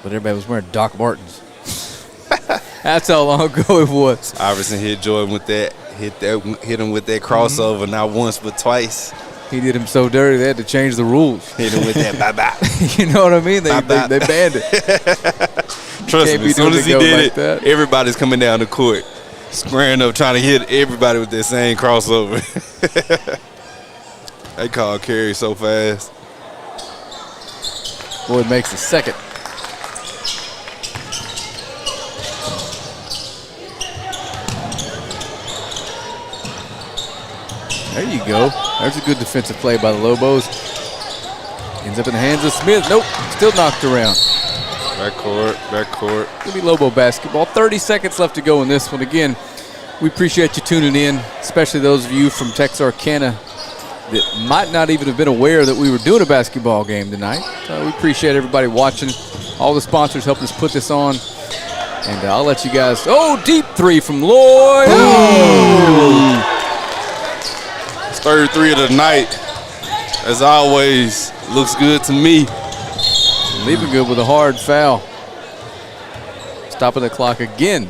Speaker 1: But everybody was wearing Doc Martens. That's how long ago it was.
Speaker 2: Iverson hit Jordan with that, hit him with that crossover, not once but twice.
Speaker 1: He did him so dirty they had to change the rules.
Speaker 2: Hit him with that bye-bye.
Speaker 1: You know what I mean? They banned it.
Speaker 2: Trust me, as soon as he did
Speaker 1: like
Speaker 2: it,
Speaker 1: that.
Speaker 2: Everybody's coming down the court, squaring up, trying to hit everybody with that same crossover. They call carry so fast.
Speaker 1: Lloyd makes the second. There you go. There's a good defensive play by the Lobos. Ends up in the hands of Smith. Nope, still knocked around.
Speaker 2: Backcourt.
Speaker 1: It'll be Lobo basketball. 30 seconds left to go in this one. Again, we appreciate you tuning in, especially those of you from Texarkana that might not even have been aware that we were doing a basketball game tonight. We appreciate everybody watching, all the sponsors helping us put this on. And I'll let you guys, deep 3 from Lloyd.
Speaker 2: Third 3 of the night, as always, looks good to me.
Speaker 1: Leaving good with a hard foul. Stopping the clock again.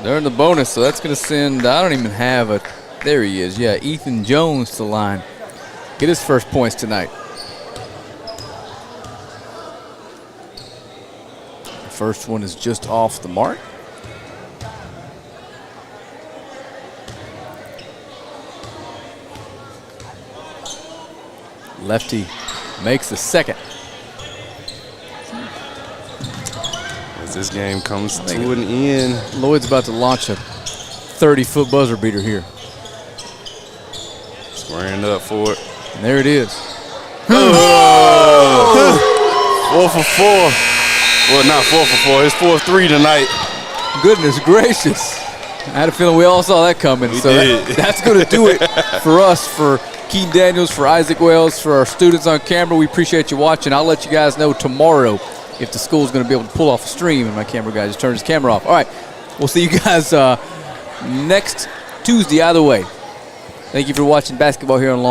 Speaker 1: They're in the bonus, so that's going to send, I don't even have a, there he is. Yeah, Ethan Jones to the line. Get his first points tonight. The first one is just off the mark. Lefty makes the second.
Speaker 2: As this game comes to an end.
Speaker 1: Lloyd's about to launch a 30-foot buzzer beater here.
Speaker 2: Squaring up for it.
Speaker 1: And there it is.
Speaker 2: 4 for 4. Well, not 4 for 4. It's 4-3 tonight.
Speaker 1: Goodness gracious. I had a feeling we all saw that coming.
Speaker 2: We did.
Speaker 1: That's going to do it for us, for Keaton Daniels, for Isaac Wells, for our students on camera. We appreciate you watching. I'll let you guys know tomorrow if the school's going to be able to pull off a stream, and my camera guy just turned his camera off. All right, we'll see you guys next Tuesday either way. Thank you for watching basketball here on Long.